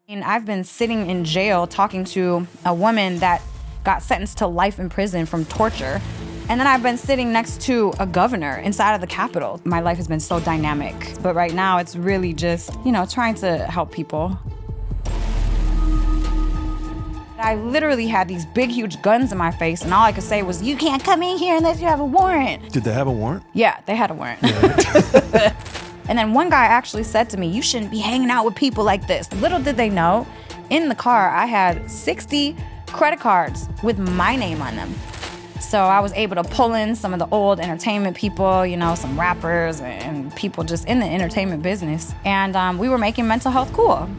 And I've been sitting in jail talking to a woman that got sentenced to life in prison from torture. And then I've been sitting next to a governor inside of the Capitol. My life has been so dynamic. But right now it's really just, trying to help people. I literally had these big, huge guns in my face, and all I could say was, "You can't come in here unless you have a warrant." Did they have a warrant? Yeah, they had a warrant. Yeah. And then one guy actually said to me, "You shouldn't be hanging out with people like this." Little did they know, in the car, I had 60 credit cards with my name on them. So I was able to pull in some of the old entertainment people, some rappers and people just in the entertainment business. And we were making mental health cool.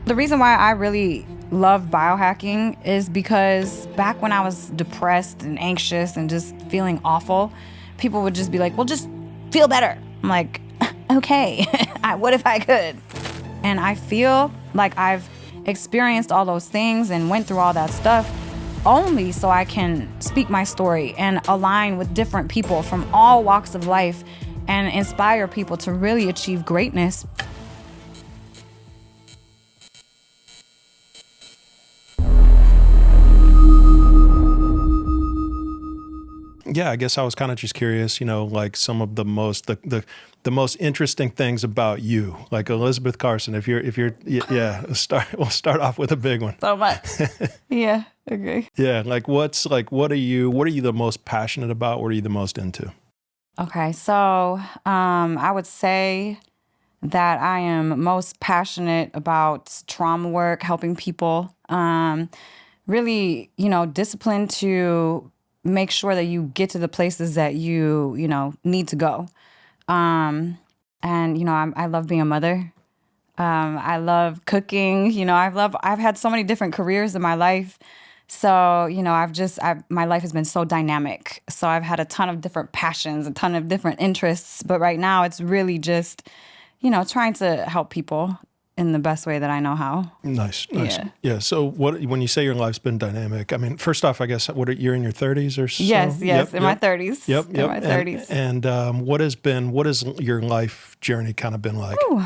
The reason why I really love biohacking is because back when I was depressed and anxious and just feeling awful, people would just be like, "Well, just feel better." I'm like, okay, what if I could? And I feel like I've experienced all those things and went through all that stuff only so I can speak my story and align with different people from all walks of life and inspire people to really achieve greatness. Yeah, I guess I was kind of just curious, like some of the most the most interesting things about you, like Elisabeth Carson. If you're we'll start off with a big one. So much. Yeah, agree. Yeah, what are you the most passionate about? What are you the most into? Okay, so I would say that I am most passionate about trauma work, helping people, really, discipline to make sure that you get to the places that you need to go. I love being a mother. I love cooking. I've had so many different careers in my life. So, my life has been so dynamic. So I've had a ton of different passions, a ton of different interests. But right now it's really just, trying to help people in the best way that I know how. Nice. Yeah. So when you say your life's been dynamic, I mean, first off, I guess, you're in your 30s or so? Yes, in my 30s. Yep. In my 30s. And what has your life journey kind of been like? Ooh,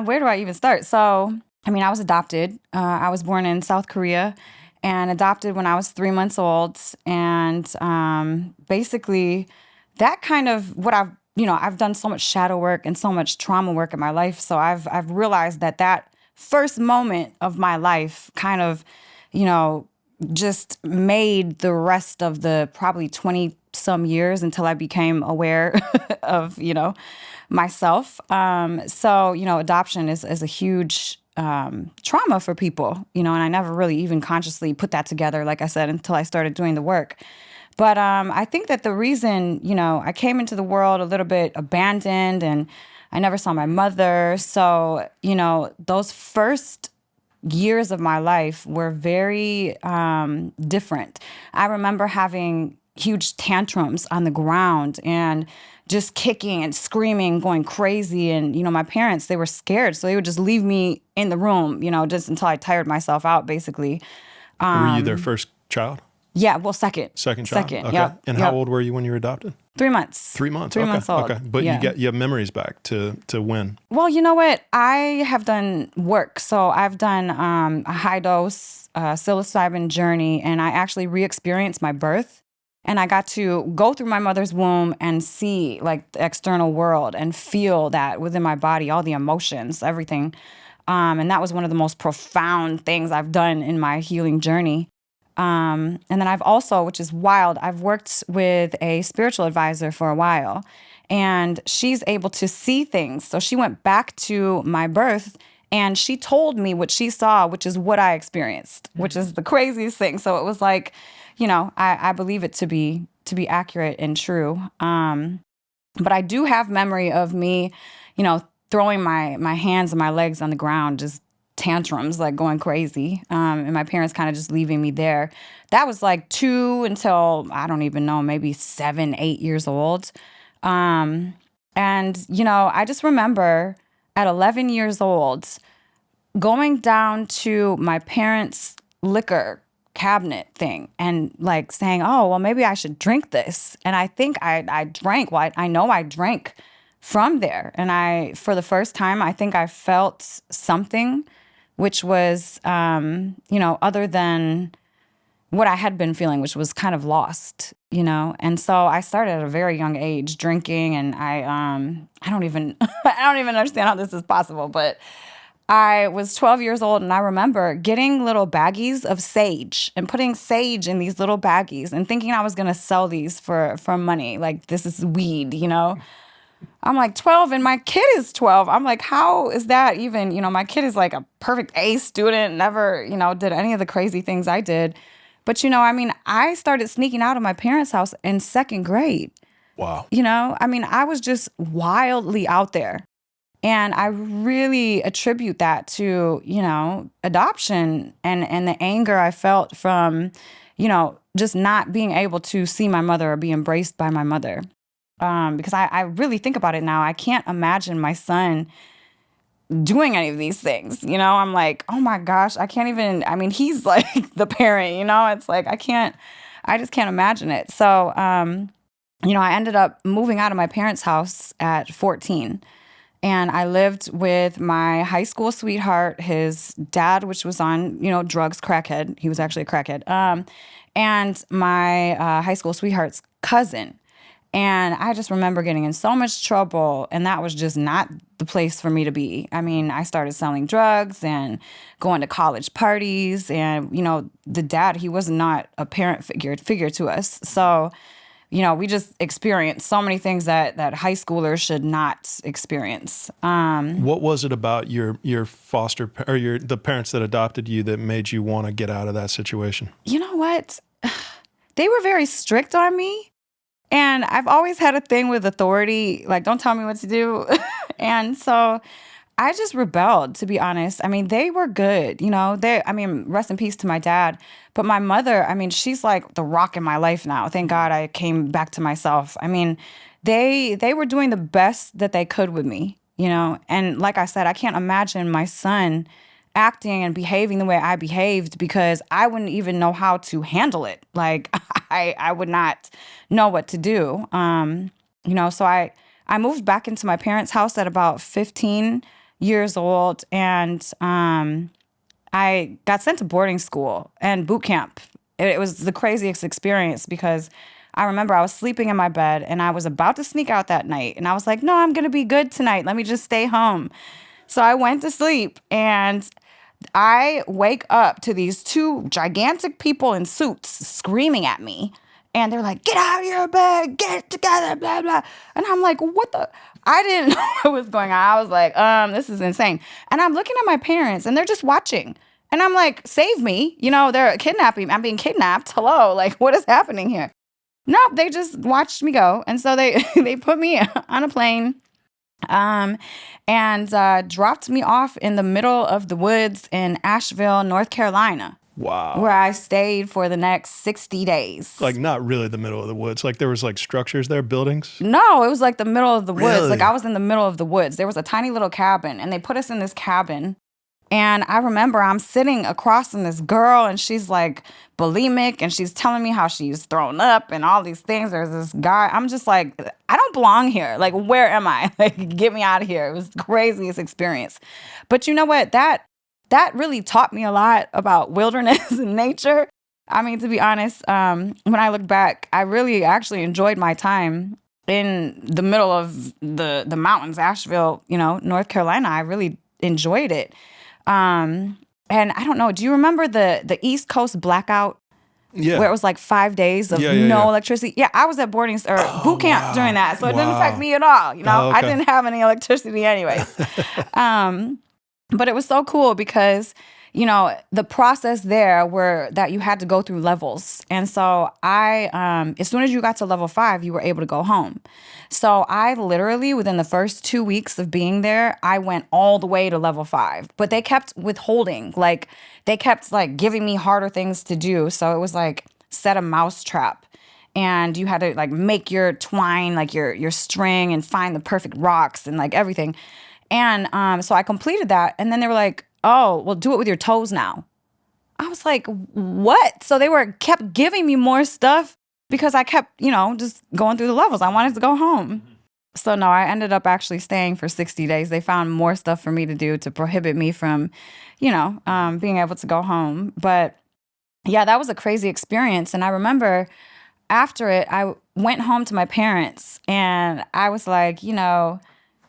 where do I even start? So, I was adopted. I was born in South Korea and adopted when I was 3 months old. And basically that kind of what I've done so much shadow work and so much trauma work in my life. So I've realized that first moment of my life kind of, just made the rest of the probably 20 some years until I became aware of, myself. So adoption is a huge trauma for people, and I never really even consciously put that together, like I said, until I started doing the work. But I think that the reason, I came into the world a little bit abandoned and I never saw my mother. So, those first years of my life were very different. I remember having huge tantrums on the ground and just kicking and screaming, going crazy. And, my parents, they were scared. So they would just leave me in the room, just until I tired myself out, basically. Were you their first child? Yeah, well, second. Second child? Second, okay. Yep. And how old were you when you were adopted? 3 months. 3 months? 3 months old. Okay. But yeah. you have memories back to when? Well, you know what? I have done work. So I've done a high-dose psilocybin journey, and I actually re-experienced my birth. And I got to go through my mother's womb and see, like, the external world and feel that within my body, all the emotions, everything. And that was one of the most profound things I've done in my healing journey. And then I've also, which is wild, I've worked with a spiritual advisor for a while, and she's able to see things. So she went back to my birth and she told me what she saw, which is what I experienced, which is the craziest thing. So it was like, I believe it to be accurate and true. But I do have memory of me, throwing my hands and my legs on the ground, just tantrums, like going crazy, and my parents kind of just leaving me there. That was like 2 until, I don't even know, maybe 7, 8 years old. And, I just remember at 11 years old going down to my parents' liquor cabinet thing and like saying, "Oh, well, maybe I should drink this." And I think I drank. Well, I know I drank from there. And for the first time, I think I felt something which was, other than what I had been feeling, which was kind of lost, And so I started at a very young age drinking, and I don't even, I don't even understand how this is possible, but I was 12 years old, and I remember getting little baggies of sage and putting sage in these little baggies and thinking I was going to sell these for money. Like, this is weed, I'm like 12 and my kid is 12. I'm like, how is that even, my kid is like a perfect A student, never, did any of the crazy things I did. But, I started sneaking out of my parents' house in second grade. Wow. I was just wildly out there. And I really attribute that to, adoption and the anger I felt from, just not being able to see my mother or be embraced by my mother. Because I really think about it now. I can't imagine my son doing any of these things. I'm like, oh my gosh, I can't even, he's like the parent, it's like, I just can't imagine it. So, I ended up moving out of my parents' house at 14. And I lived with my high school sweetheart, his dad, which was on, drugs, crackhead. He was actually a crackhead. And my high school sweetheart's cousin. And I just remember getting in so much trouble, and that was just not the place for me to be. I started selling drugs and going to college parties, and, the dad, he was not a parent figure to us. So, we just experienced so many things that high schoolers should not experience. What was it about your foster or the parents that adopted you that made you want to get out of that situation? You know what? They were very strict on me. And I've always had a thing with authority, like, don't tell me what to do. And so I just rebelled, to be honest. They were good, rest in peace to my dad. But my mother, she's like the rock in my life now. Thank God I came back to myself. They were doing the best that they could with me, And like I said, I can't imagine my son acting and behaving the way I behaved, because I wouldn't even know how to handle it. Like, I would not know what to do. So I moved back into my parents' house at about 15 years old, and I got sent to boarding school and boot camp. It was the craziest experience, because I remember I was sleeping in my bed and I was about to sneak out that night, and I was like, no, I'm going to be good tonight. Let me just stay home. So I went to sleep, and I wake up to these two gigantic people in suits screaming at me. And they're like, get out of your bed, get it together, blah, blah. And I'm like, what the? I didn't know what was going on. I was like, this is insane. And I'm looking at my parents, and they're just watching. And I'm like, save me. They're kidnapping me. I'm being kidnapped. Hello. Like, what is happening here? No, they just watched me go. And so they put me on a plane. And dropped me off in the middle of the woods in Asheville, North Carolina. Wow. Where I stayed for the next 60 days. Like, not really the middle of the woods. Like, there was like structures there, buildings? No, it was like the middle of the woods. Really? Like, I was in the middle of the woods. There was a tiny little cabin, and they put us in this cabin. And I remember I'm sitting across from this girl, and she's like bulimic, and she's telling me how she's thrown up and all these things. There's this guy. I'm just like, I don't belong here. Like, where am I? Like, get me out of here. It was the craziest experience. But you know what? That really taught me a lot about wilderness and nature. To be honest, when I look back, I really actually enjoyed my time in the middle of the mountains, Asheville, North Carolina. I really enjoyed it. And I don't know, do you remember the East Coast blackout? Yeah. Where it was like 5 days of no electricity. Yeah, I was at boot camp during that. So it didn't affect me at all. Okay. I didn't have any electricity anyways. But it was so cool because, the process there that you had to go through levels. And so as soon as you got to level 5, you were able to go home. So I literally, within the first 2 weeks of being there, I went all the way to level 5. But they kept withholding. Like, they kept like giving me harder things to do. So it was like set a mouse trap. And you had to like make your twine, like your string, and find the perfect rocks and like everything. And so I completed that. And then they were like, oh, well, do it with your toes now. I was like, what? So they kept giving me more stuff because I kept, just going through the levels. I wanted to go home. So no, I ended up actually staying for 60 days. They found more stuff for me to do to prohibit me from, being able to go home. But yeah, that was a crazy experience. And I remember after it, I went home to my parents and I was like,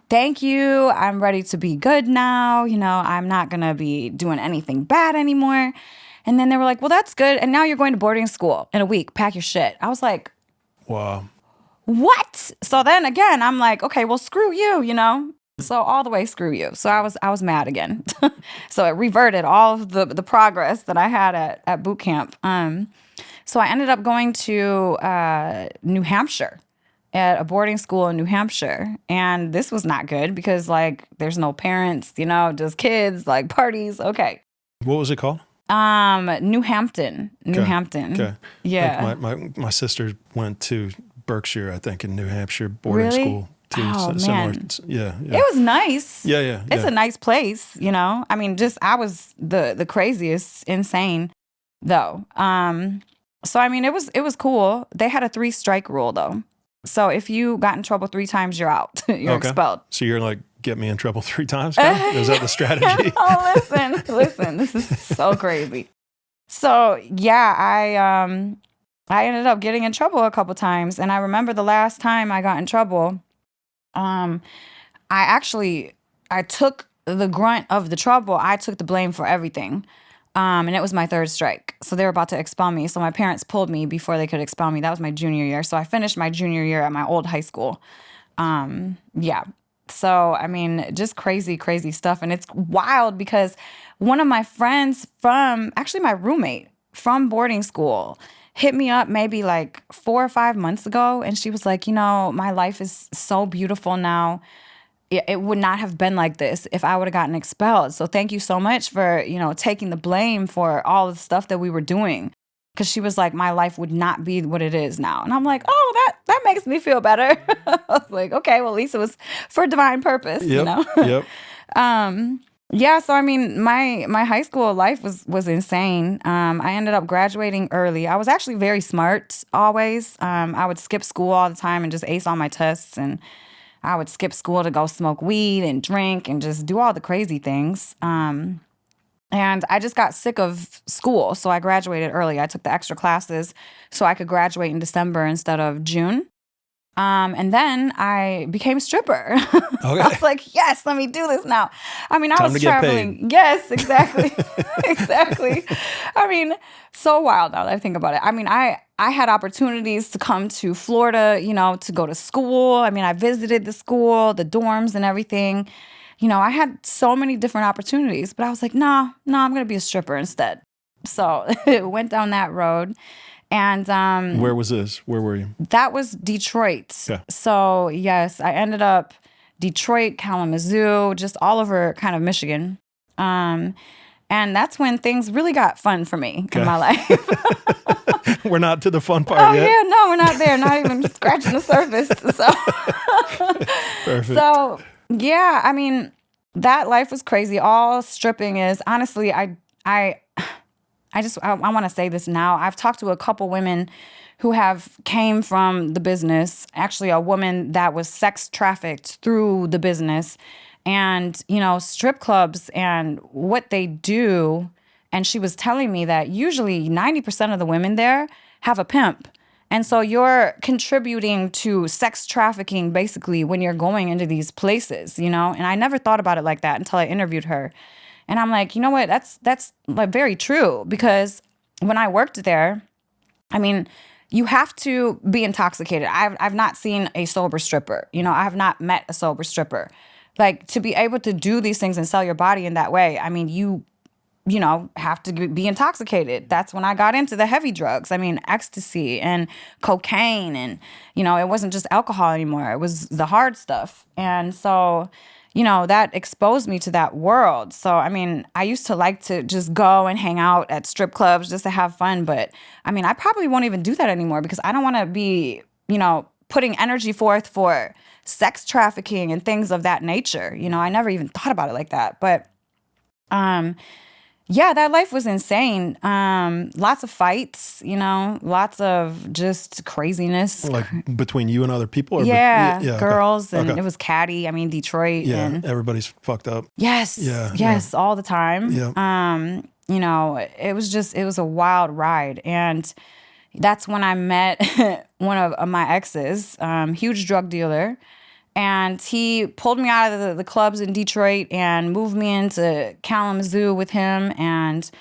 thank you. I'm ready to be good now. I'm not going to be doing anything bad anymore. And then they were like, well, that's good. And now you're going to boarding school in a week. Pack your shit. I was like, Wow. what? So then again, I'm like, okay, well, screw you. So all the way, screw you. So I was mad again. So it reverted all of the progress that I had at boot camp. So I ended up going to New Hampshire at a boarding school in New Hampshire. And this was not good because like there's no parents, just kids, like parties. Okay. What was it called? New Hampton. New Hampton. Okay. Yeah. Like my sister went to Berkshire, I think, in New Hampshire boarding Really? school too. Oh, Similar. man. Yeah. It was nice. Yeah. It's a nice place, I mean, I was the craziest, insane though. So I mean, it was cool. They had a 3-strike rule though. So if you got in trouble 3 times, you're out. You're expelled. So you're like, get me in trouble 3 times? Is that the strategy? Oh, listen, this is so crazy. So yeah, I ended up getting in trouble a couple times. And I remember the last time I got in trouble, I took the grunt of the trouble. I took the blame for everything. And it was my 3rd strike. So they were about to expel me. So my parents pulled me before they could expel me. That was my junior year. So I finished my junior year at my old high school. Yeah. So, I mean, just crazy, crazy stuff. And it's wild because one of my friends actually my roommate from boarding school hit me up maybe like 4 or 5 months ago. And she was like, my life is so beautiful now. It would not have been like this if I would have gotten expelled. So thank you so much for, taking the blame for all the stuff that we were doing. Because she was like, my life would not be what it is now. And I'm like, oh, that makes me feel better. I was like, okay, well, at least it was for divine purpose, Yep. Yeah, so I mean, my high school life was insane. I ended up graduating early. I was actually very smart always. I would skip school all the time and just ace all my tests, and I would skip school to go smoke weed and drink and just do all the crazy things. And I just got sick of school, so I graduated early. I took the extra classes so I could graduate in December instead of June. And then I became a stripper. Okay. I was like, yes, let me do this now. I mean, I Time was to get traveling. paid. Yes, exactly. Exactly. I mean, so wild now that I think about it. I mean, I had opportunities to come to Florida, to go to school. I mean, I visited the school, the dorms and everything. I had so many different opportunities, but I was like, no, I'm going to be a stripper instead. So it went down that road. And Where was this? Where were you? that was Detroit. Yeah. So yes, I ended up Detroit, Kalamazoo, just all over kind of Michigan. And that's when things really got fun for me in my life. We're not to the fun part Oh yet. yeah, no, we're not there. Not even scratching the surface. So, Perfect. so yeah, I mean, that life was crazy. All stripping is honestly, I want to say this now. I've talked to a couple women who have came from the business. Actually, a woman that was sex trafficked through the business, and strip clubs and what they do. And she was telling me that usually 90% of the women there have a pimp. And so you're contributing to sex trafficking basically when you're going into these places, And I never thought about it like that until I interviewed her. And I'm like, you know what? That's like very true, because when I worked there, I mean, you have to be intoxicated. I've not seen a sober stripper. I have not met a sober stripper. Like, to be able to do these things and sell your body in that way, I mean, you have to be intoxicated. That's when I got into the heavy drugs. I mean, ecstasy and cocaine, and it wasn't just alcohol anymore. It was the hard stuff. And so that exposed me to that world. So, I mean, I used to like to just go and hang out at strip clubs just to have fun. But, I mean, I probably won't even do that anymore because I don't want to be, putting energy forth for sex trafficking and things of that nature. I never even thought about it like that. But, Yeah, that life was insane. Lots of fights, lots of just craziness. Like between you and other people? Or Yeah, okay. girls, and Okay. it was catty. I mean, Detroit. Yeah, And everybody's fucked up. yes, Yeah, yes, all the time. yeah. It was a wild ride. And that's when I met one of my exes, huge drug dealer. And he pulled me out of the clubs in Detroit and moved me into Kalamazoo with him. And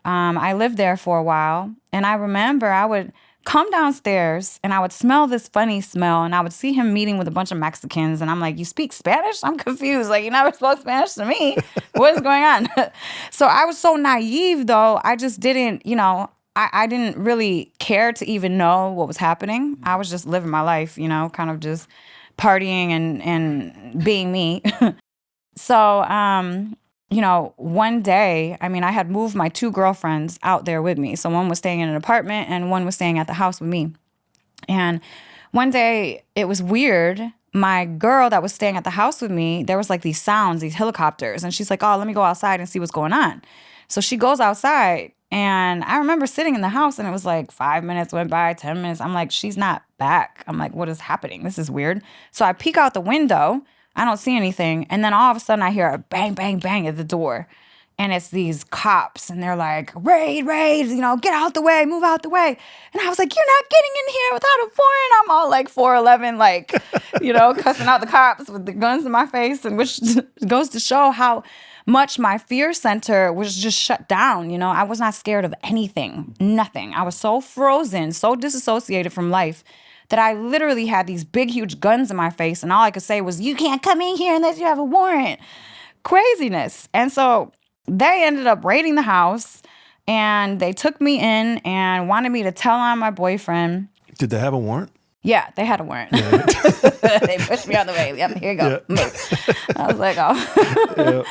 I lived there for a while. And I remember I would come downstairs and I would smell this funny smell. And I would see him meeting with a bunch of Mexicans. And I'm like, you speak Spanish? I'm confused. Like, you never spoke Spanish to me. What is going on? So I was so naive, though. I just didn't, I didn't really care to even know what was happening. I was just living my life, kind of just partying and being me. So, one day, I had moved my two girlfriends out there with me. So one was staying in an apartment and one was staying at the house with me. And one day it was weird. My girl that was staying at the house with me, there was like these sounds, these helicopters. And she's like, oh, let me go outside and see what's going on. So she goes outside. And I remember sitting in the house and it was like 5 minutes went by, 10 minutes. I'm like, she's not back. I'm like, what is happening? This is weird. So I peek out the window. I don't see anything. And then all of a sudden I hear a bang, bang, bang at the door. And it's these cops and they're like, raid, get out the way, move out the way. And I was like, you're not getting in here without a warrant. I'm all like 4'11", like, cussing out the cops with the guns in my face. And which goes to show how much my fear center was just shut down. I was not scared of anything, nothing. I was so frozen, so disassociated from life that I literally had these big, huge guns in my face. And all I could say was, you can't come in here unless you have a warrant. Craziness. And so they ended up raiding the house and they took me in and wanted me to tell on my boyfriend. Did they have a warrant? Yeah, they had a warrant. Yeah. They pushed me out the way. Yep, here you go. Yeah. I was like, oh.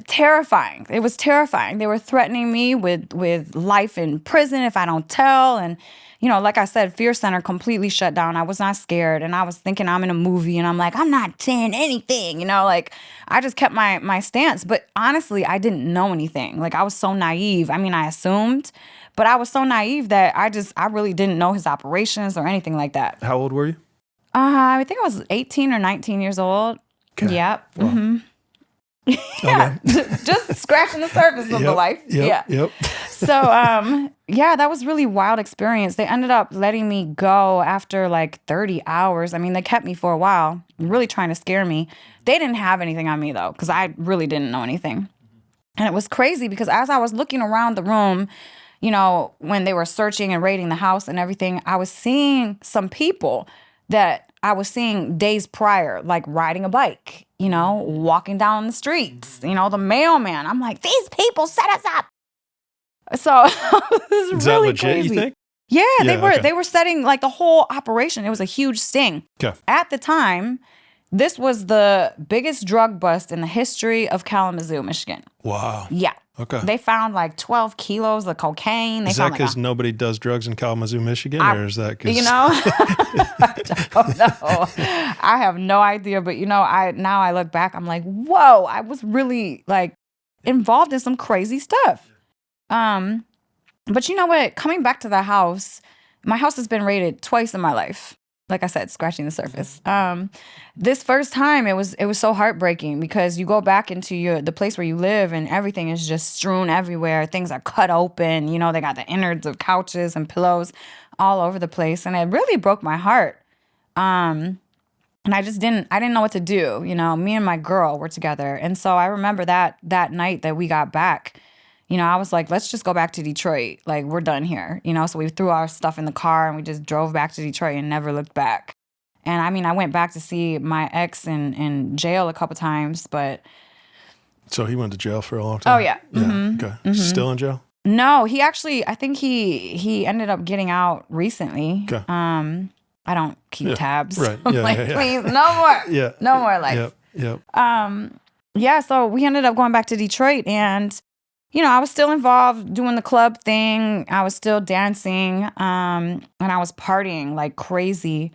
Terrifying. It was terrifying. They were threatening me with life in prison if I don't tell. And, like I said, fear center completely shut down. I was not scared. And I was thinking I'm in a movie and I'm like, I'm not saying anything, like I just kept my stance. But honestly, I didn't know anything. Like I was so naive. I assumed, but I was so naive that I really didn't know his operations or anything like that. How old were you? I think I was 18 or 19 years old. Okay. Yep. Wow. Mm-hmm. Yeah, just scratching the surface of the life. Yep. So, that was really wild experience. They ended up letting me go after like 30 hours. They kept me for a while, really trying to scare me. They didn't have anything on me though, because I really didn't know anything. And it was crazy because as I was looking around the room, when they were searching and raiding the house and everything, I was seeing some people that I was seeing days prior, like riding a bike, walking down the streets, the mailman. I'm like, these people set us up. So this is really that legit, crazy. You think? Yeah, they were setting like the whole operation. It was a huge sting. Okay. At the time, this was the biggest drug bust in the history of Kalamazoo, Michigan. Wow. Yeah. Okay. They found like 12 kilos of cocaine. Is that because nobody does drugs in Kalamazoo, Michigan, or is that because I don't know. I have no idea, but I look back, I'm like, whoa, I was really like involved in some crazy stuff. But you know what? Coming back to the house, my house has been raided twice in my life. Like I said, scratching the surface. This first time, it was so heartbreaking because you go back into the place where you live and everything is just strewn everywhere. Things are cut open. They got the innards of couches and pillows all over the place, and it really broke my heart. And I didn't know what to do. Me and my girl were together, and so I remember that night that we got back. I was like, let's just go back to Detroit. Like, we're done here. So we threw our stuff in the car and we just drove back to Detroit and never looked back. And I went back to see my ex in jail a couple times, but. So he went to jail for a long time? Oh, yeah. Yeah. Mm-hmm. Okay. Mm-hmm. Still in jail? No, he actually, I think he ended up getting out recently. Okay. I don't keep tabs. Right. Yeah, like, please, no more. Yeah. No more life. Yep. So we ended up going back to Detroit and. I was still involved doing the club thing. I was still dancing, and I was partying like crazy.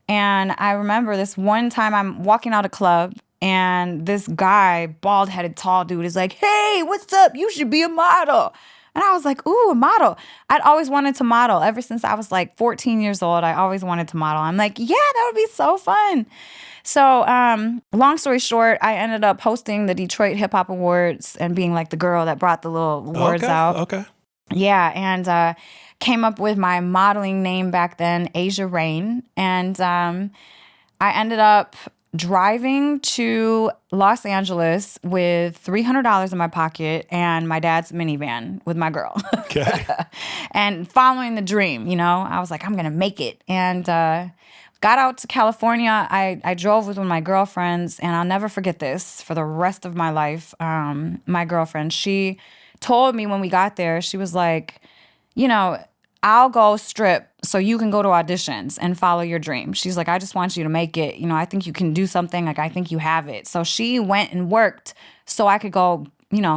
And I remember this one time I'm walking out of club and this guy, bald-headed, tall dude, is like, "Hey, what's up? You should be a model." And I was like, "Ooh, a model." I'd always wanted to model. Ever since I was like 14 years old, I always wanted to model. I'm like, yeah, that would be so fun. So long story short, I ended up hosting the Detroit Hip Hop Awards and being like the girl that brought the little awards out. Okay. Yeah, and came up with my modeling name back then, Asia Rain. And I ended up driving to Los Angeles with $300 in my pocket and my dad's minivan with my girl. Okay. And following the dream, I was like, I'm going to make it. And got out to California. I drove with one of my girlfriends, and I'll never forget this for the rest of my life. My girlfriend, she told me when we got there, she was like, I'll go strip so you can go to auditions and follow your dream. She's like, I just want you to make it. I think you can do something. Like, I think you have it. So she went and worked so I could go,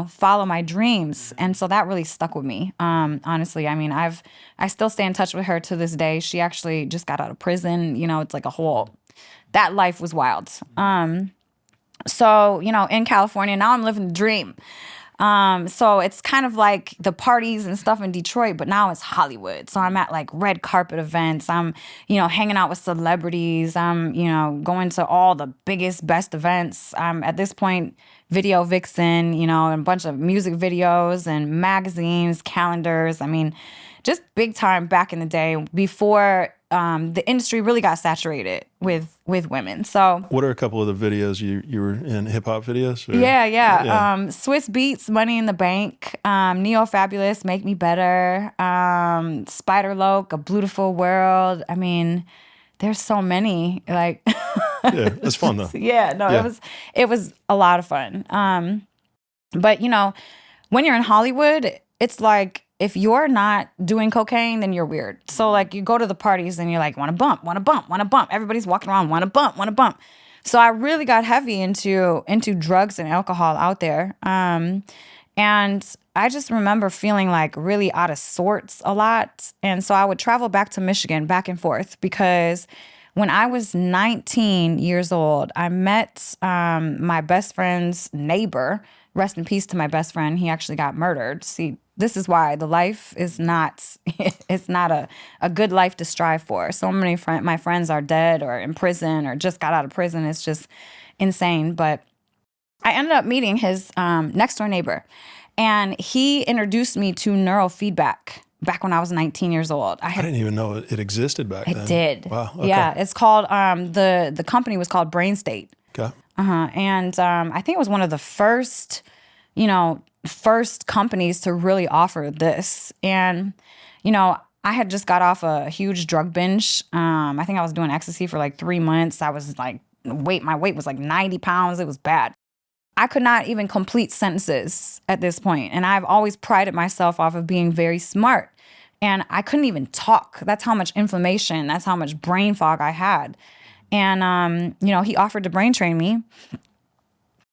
follow my dreams. And so that really stuck with me. Honestly, I mean, I still stay in touch with her to this day. She actually just got out of prison. It's like that life was wild. So, in California, now I'm living the dream. So it's kind of like the parties and stuff in Detroit, but now it's Hollywood. So I'm at like red carpet events. I'm, hanging out with celebrities. I'm, going to all the biggest, best events. I'm at this point video vixen, and a bunch of music videos and magazines, calendars. I mean, just big time back in the day before the industry really got saturated with women. So what are a couple of the videos you were in, hip hop videos? Or? Yeah. Swiss Beats, Money in the Bank, Neo Fabulous, Make Me Better, Spider Loke, A Beautiful World. I mean, there's so many. Like, yeah, it's fun though. It was a lot of fun. But when you're in Hollywood, it's like, if you're not doing cocaine, then you're weird. So like you go to the parties and you're like, want to bump, want to bump, want to bump. Everybody's walking around, want to bump, want to bump. So I really got heavy into drugs and alcohol out there. And I just remember feeling like really out of sorts a lot. And so I would travel back to Michigan back and forth because when I was 19 years old, I met my best friend's neighbor. Rest in peace to my best friend. He actually got murdered. See, this is why the life is not, it's not a good life to strive for. So many my friends are dead or in prison or just got out of prison. It's just insane. But I ended up meeting his next door neighbor, and he introduced me to neurofeedback back when I was 19 years old. I didn't even know it existed back then. It did. Wow. Okay. Yeah. It's called, the company was called Brain State. Okay. And I think it was one of the first companies to really offer this. And, I had just got off a huge drug binge. I think I was doing ecstasy for like 3 months. I was like, my weight was like 90 pounds. It was bad. I could not even complete sentences at this point. And I've always prided myself off of being very smart. And I couldn't even talk. That's how much inflammation, that's how much brain fog I had. And, he offered to brain train me.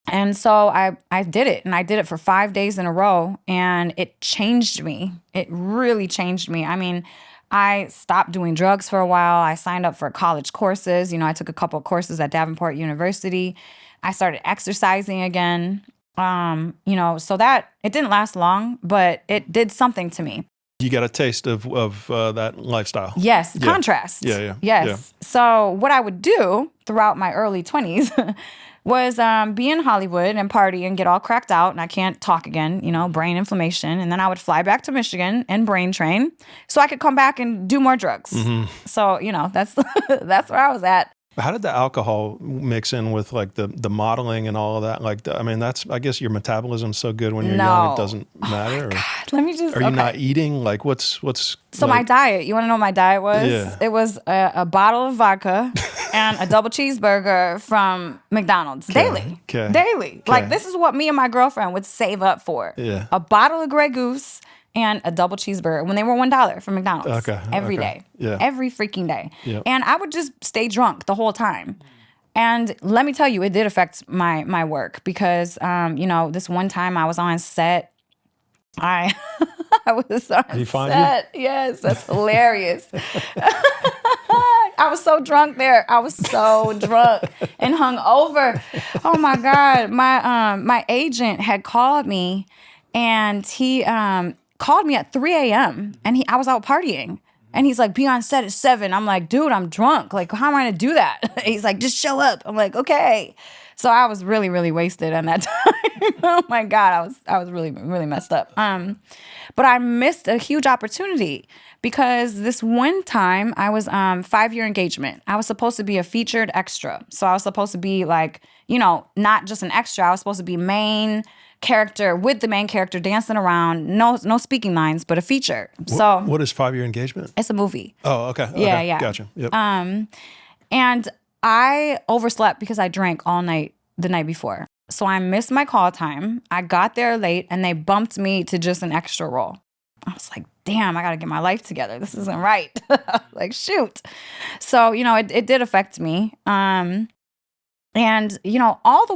And so I did it, and I did it for 5 days in a row, and it changed me. It really changed me. I mean, I stopped doing drugs for a while. I signed up for college courses. I took a couple of courses at Davenport University. I started exercising again. So that it didn't last long, but it did something to me. You got a taste of that lifestyle. Yes, contrast. Yeah. Yes. Yeah. So what I would do throughout my early 20s was be in Hollywood and party and get all cracked out, and I can't talk again, brain inflammation. And then I would fly back to Michigan and brain train so I could come back and do more drugs. Mm-hmm. So, that's that's where I was at. How did the alcohol mix in with like the modeling and all of that? Like, I guess your metabolism's so good when you're young, it doesn't matter. God. Let me just. Are you not eating? Like, what's? So my diet. You want to know what my diet was? Yeah. It was a bottle of vodka and a double cheeseburger from McDonald's daily. Okay. Daily. Like, this is what me and my girlfriend would save up for. Yeah. A bottle of Grey Goose and a double cheeseburger when they were $1 from McDonald's. Every day. Yeah. Every freaking day. Yep. And I would just stay drunk the whole time. And let me tell you, it did affect my work because, this one time I was on set. I was on Did he find set. You? Yes, that's hilarious. I was so drunk there. I was so drunk and hung over. Oh my God. My agent had called me, and he called me at 3 a.m. and I was out partying. And he's like, be on set at 7. I'm like, dude, I'm drunk. Like, how am I going to do that? He's like, just show up. I'm like, okay. So I was really, really wasted on that time. Oh my God. I was really, really messed up. But I missed a huge opportunity because this one time I was 5-year engagement. I was supposed to be a featured extra. So I was supposed to be like, not just an extra. I was supposed to be main character with the main character dancing around, no speaking lines, but a feature. So what is 5-year engagement? It's a movie. Oh, okay. Yeah. Gotcha. Yep. And I overslept because I drank all night the night before. So I missed my call time. I got there late and they bumped me to just an extra role. I was like, damn, I got to get my life together. This isn't right. Like, shoot. So, it did affect me. And, all the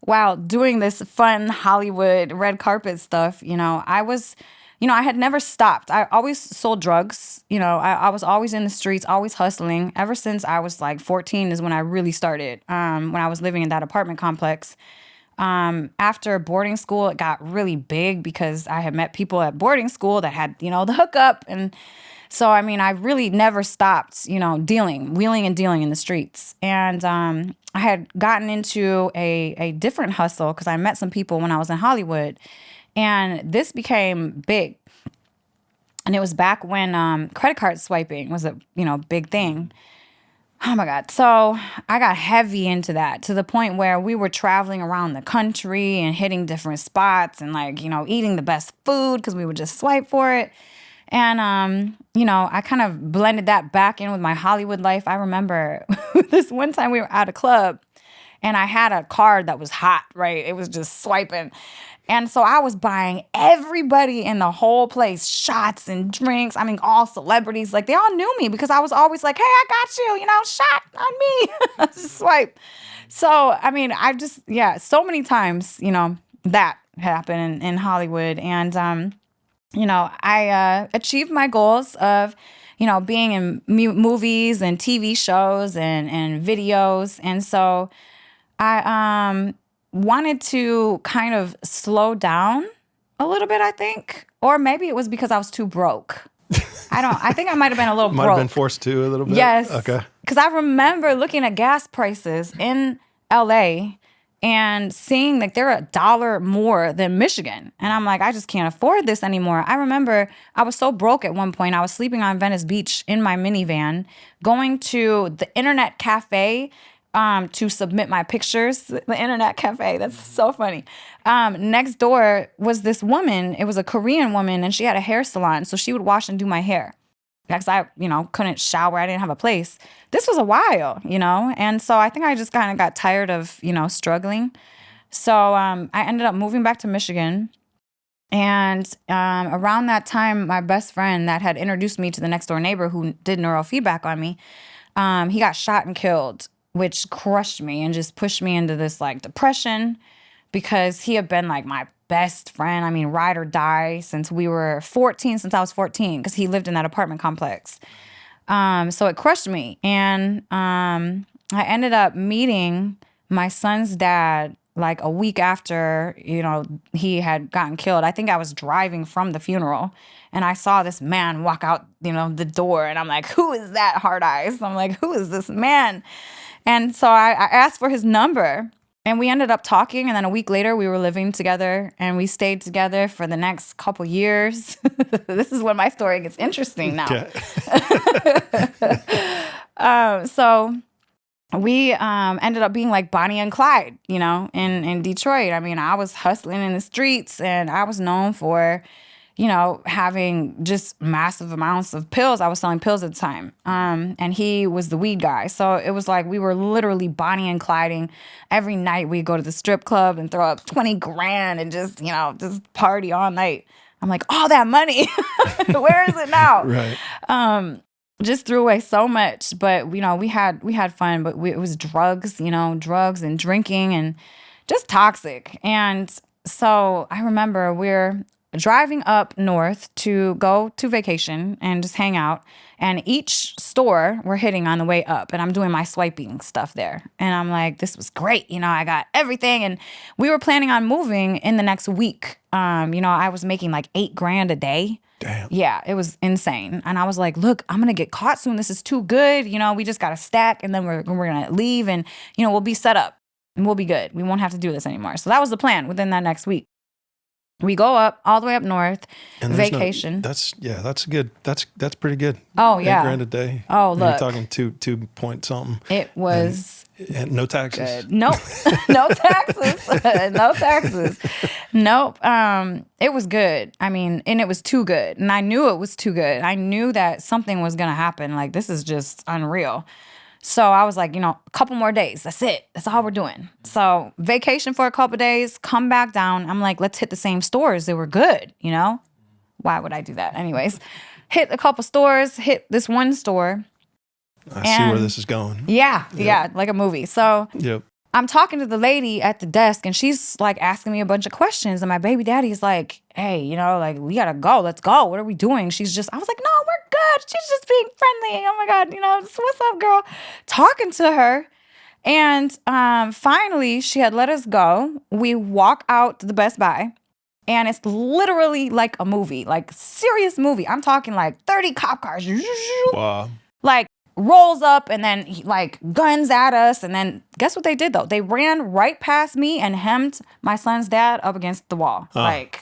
while doing this fun Hollywood red carpet stuff, I had never stopped. I always sold drugs. I was always in the streets, always hustling. Ever since I was like 14 is when I really started, when I was living in that apartment complex. After boarding school, it got really big because I had met people at boarding school that had, the hookup. And so, I really never stopped, wheeling and dealing in the streets. And I had gotten into a different hustle because I met some people when I was in Hollywood. And this became big. And it was back when credit card swiping was a, big thing. Oh my God. So I got heavy into that to the point where we were traveling around the country and hitting different spots and eating the best food because we would just swipe for it. And, I kind of blended that back in with my Hollywood life. I remember this one time we were at a club and I had a card that was hot, right? It was just swiping. And so I was buying everybody in the whole place shots and drinks. All celebrities. Like, they all knew me because I was always like, hey, I got you, shot on me. Just swipe. So, so many times, that happened in Hollywood. And, I achieved my goals of, being in movies and TV shows and videos. And so I wanted to kind of slow down a little bit, I think. Or maybe it was because I was too broke. I think I might have been a little broke. Might have been forced to a little bit? Yes. Okay. Because I remember looking at gas prices in LA and seeing like they're $1 more than Michigan. And I'm like, I just can't afford this anymore. I remember I was so broke at one point. I was sleeping on Venice Beach in my minivan, going to the internet cafe to submit my pictures. The internet cafe, that's so funny. Next door was this woman. It was a Korean woman, and she had a hair salon, so she would wash and do my hair. Because I, couldn't shower. I didn't have a place. This was a while, and so I think I just kind of got tired of, struggling. So I ended up moving back to Michigan. And around that time, my best friend that had introduced me to the next door neighbor who did neurofeedback on me, he got shot and killed, which crushed me and just pushed me into this like depression because he had been like my best friend. Ride or die since I was 14, because he lived in that apartment complex. So it crushed me. And I ended up meeting my son's dad like a week after, he had gotten killed. I think I was driving from the funeral and I saw this man walk out, the door, and I'm like, who is that, Hard Eyes? I'm like, who is this man? And so I asked for his number, and we ended up talking. And then a week later, we were living together, and we stayed together for the next couple years. This is when my story gets interesting now. Okay. So we ended up being like Bonnie and Clyde, in Detroit. I was hustling in the streets, and I was known for, having just massive amounts of pills. I was selling pills at the time. And he was the weed guy. So it was like we were literally Bonnie and Clyding. Every night we'd go to the strip club and throw up 20 grand and just, just party all night. I'm like, all that money, where is it now? Right. Just threw away so much. But, we had fun, but it was drugs, drugs and drinking and just toxic. And so I remember we're driving up north to go to vacation and just hang out. And each store we're hitting on the way up, and I'm doing my swiping stuff there. And I'm like, this was great. I got everything. And we were planning on moving in the next week. I was making like $8,000 a day. Damn. Yeah, it was insane. And I was like, look, I'm going to get caught soon. This is too good. We just got to stack, and then we're going to leave, and, we'll be set up and we'll be good. We won't have to do this anymore. So that was the plan within that next week. We go up all the way up north, and vacation. That's good. That's pretty good. Oh yeah, $8,000 a day. Oh look, you're talking 2 point something. It was and no taxes. Good. Nope, no taxes, no taxes. Nope. It was good. I mean, and it was too good, and I knew it was too good. I knew that something was gonna happen. Like, this is just unreal. So I was like, a couple more days. That's it. That's all we're doing. So vacation for a couple days, come back down. I'm like, let's hit the same stores. They were good, Why would I do that? Anyways, hit a couple stores, hit this one store. I see where this is going. Yeah, like a movie. So yep. I'm talking to the lady at the desk, and she's like asking me a bunch of questions. And my baby daddy's like, hey, like, we gotta go. Let's go. What are we doing? I was like, no, we're good. She's just being friendly. Oh my God, so what's up, girl? Talking to her. And finally, she had let us go. We walk out to the Best Buy, and it's literally like a movie, like serious movie. I'm talking like 30 cop cars. Wow. Like, rolls up, and then like guns at us. And then guess what they did though? They ran right past me and hemmed my son's dad up against the wall. And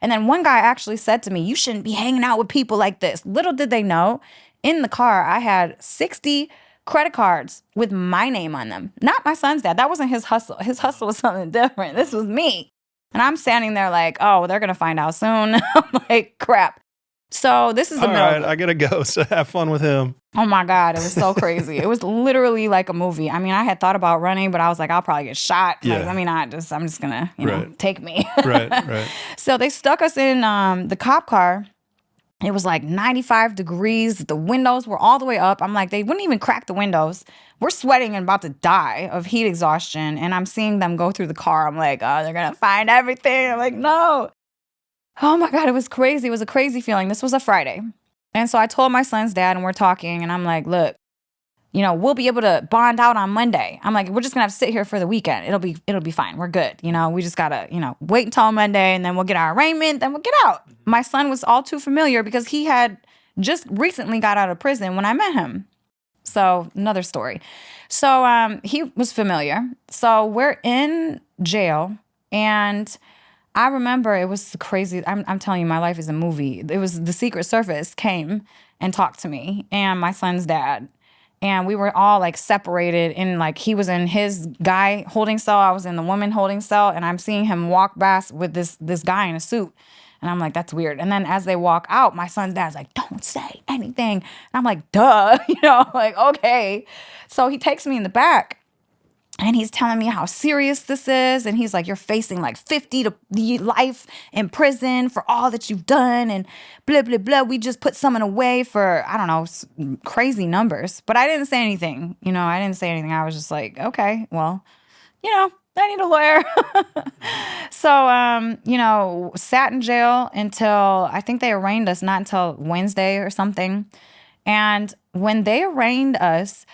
then one guy actually said to me, you shouldn't be hanging out with people like this. Little did they know, in the car, I had 60 credit cards with my name on them. Not my son's dad. That wasn't his hustle. His hustle was something different. This was me. And I'm standing there like, oh, they're going to find out soon. I'm like, crap. So this is the middle. All right, I gotta go. So have fun with him. Oh my God, it was so crazy. It was literally like a movie. I mean, I had thought about running, but I was like, I'll probably get shot. Yeah. Like, I'm just gonna, take me. Right. So they stuck us in the cop car. It was like 95 degrees. The windows were all the way up. I'm like, they wouldn't even crack the windows. We're sweating and about to die of heat exhaustion. And I'm seeing them go through the car. I'm like, oh, they're gonna find everything. I'm like, no. Oh my God, it was crazy. It was a crazy feeling. This was a Friday. And so I told my son's dad, and we're talking, and I'm like, look, we'll be able to bond out on Monday. I'm like, we're just gonna have to sit here for the weekend. It'll be fine. We're good. We just gotta, wait until Monday, and then we'll get our arraignment, then we'll get out. My son was all too familiar because he had just recently got out of prison when I met him. So another story. So he was familiar. So we're in jail, and I remember it was crazy. I'm telling you, my life is a movie. It was the Secret Service came and talked to me and my son's dad. And we were all like separated, and like he was in his guy holding cell. I was in the woman holding cell, and I'm seeing him walk past with this guy in a suit. And I'm like, that's weird. And then as they walk out, my son's dad's like, don't say anything. And I'm like, duh, like, okay. So he takes me in the back. And he's telling me how serious this is. And he's like, you're facing like 50 to life in prison for all that you've done. And blah, blah, blah. We just put someone away for, I don't know, crazy numbers. But I didn't say anything. I didn't say anything. I was just like, okay, well, I need a lawyer. So, sat in jail until, I think they arraigned us not until Wednesday or something. And when they arraigned us,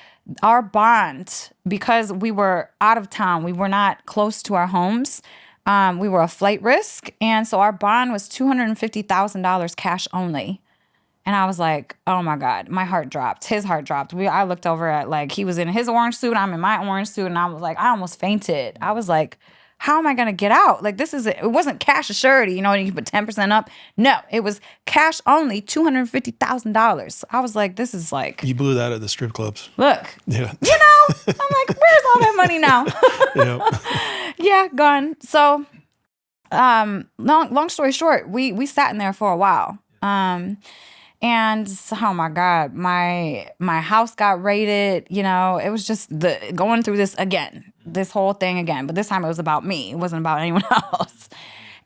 our bond, because we were out of town, we were not close to our homes, we were a flight risk. And so our bond was $250,000 cash only. And I was like, oh my God, my heart dropped. His heart dropped. I looked over at, like, he was in his orange suit, I'm in my orange suit. And I was like, I almost fainted. I was like, how am I going to get out? Like, it wasn't cash assurity, you can put 10% up. No, it was cash only, $250,000. I was like, this is like. You blew that at the strip clubs. Look. Yeah. I'm like, where's all that money now? Yep. Yeah, gone. So, long story short, we sat in there for a while. And oh my God, my house got raided. It was just going through this whole thing again. But this time it was about me. It wasn't about anyone else.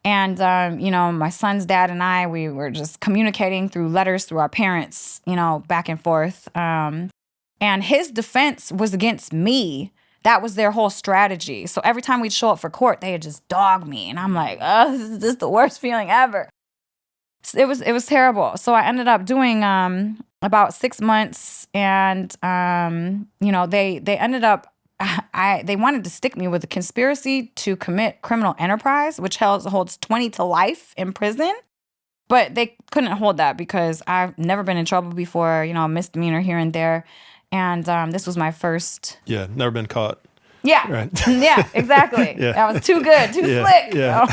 And, my son's dad and I, we were just communicating through letters through our parents, back and forth. And his defense was against me that was their whole strategy. So every time we'd show up for court, they would just dog me. And I'm like, oh, this is just the worst feeling ever. So it was terrible. So I ended up doing about 6 months, and they ended up they wanted to stick me with a conspiracy to commit criminal enterprise, which holds 20 to life in prison. But they couldn't hold that because I've never been in trouble before, misdemeanor here and there. And this was my first. Yeah, never been caught. Yeah. Right. Yeah, exactly. Yeah. That was too good, too slick. Yeah.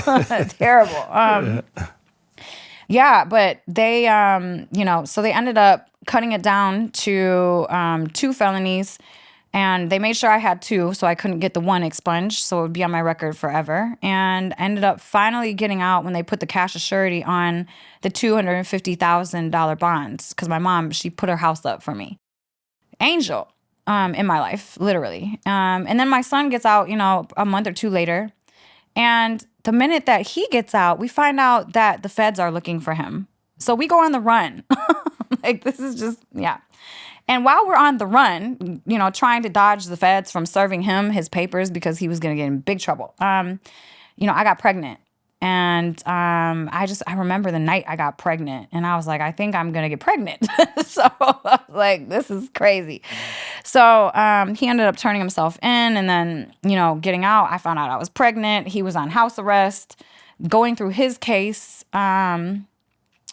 Terrible. Yeah, but they, so they ended up cutting it down to 2 felonies. And they made sure I had 2, so I couldn't get the 1 expunged, so it would be on my record forever. And I ended up finally getting out when they put the cash surety on the $250,000 bonds, because my mom, she put her house up for me. Angel in my life, literally. And then my son gets out, a month or 2 later. And the minute that he gets out, we find out that the feds are looking for him. So we go on the run. Like, this is just, yeah. And while we're on the run, trying to dodge the feds from serving him his papers because he was going to get in big trouble, I got pregnant. And I remember the night I got pregnant, and I was like, I think I'm going to get pregnant. So I was like, this is crazy. So he ended up turning himself in, and then, getting out, I found out I was pregnant. He was on house arrest, going through his case. That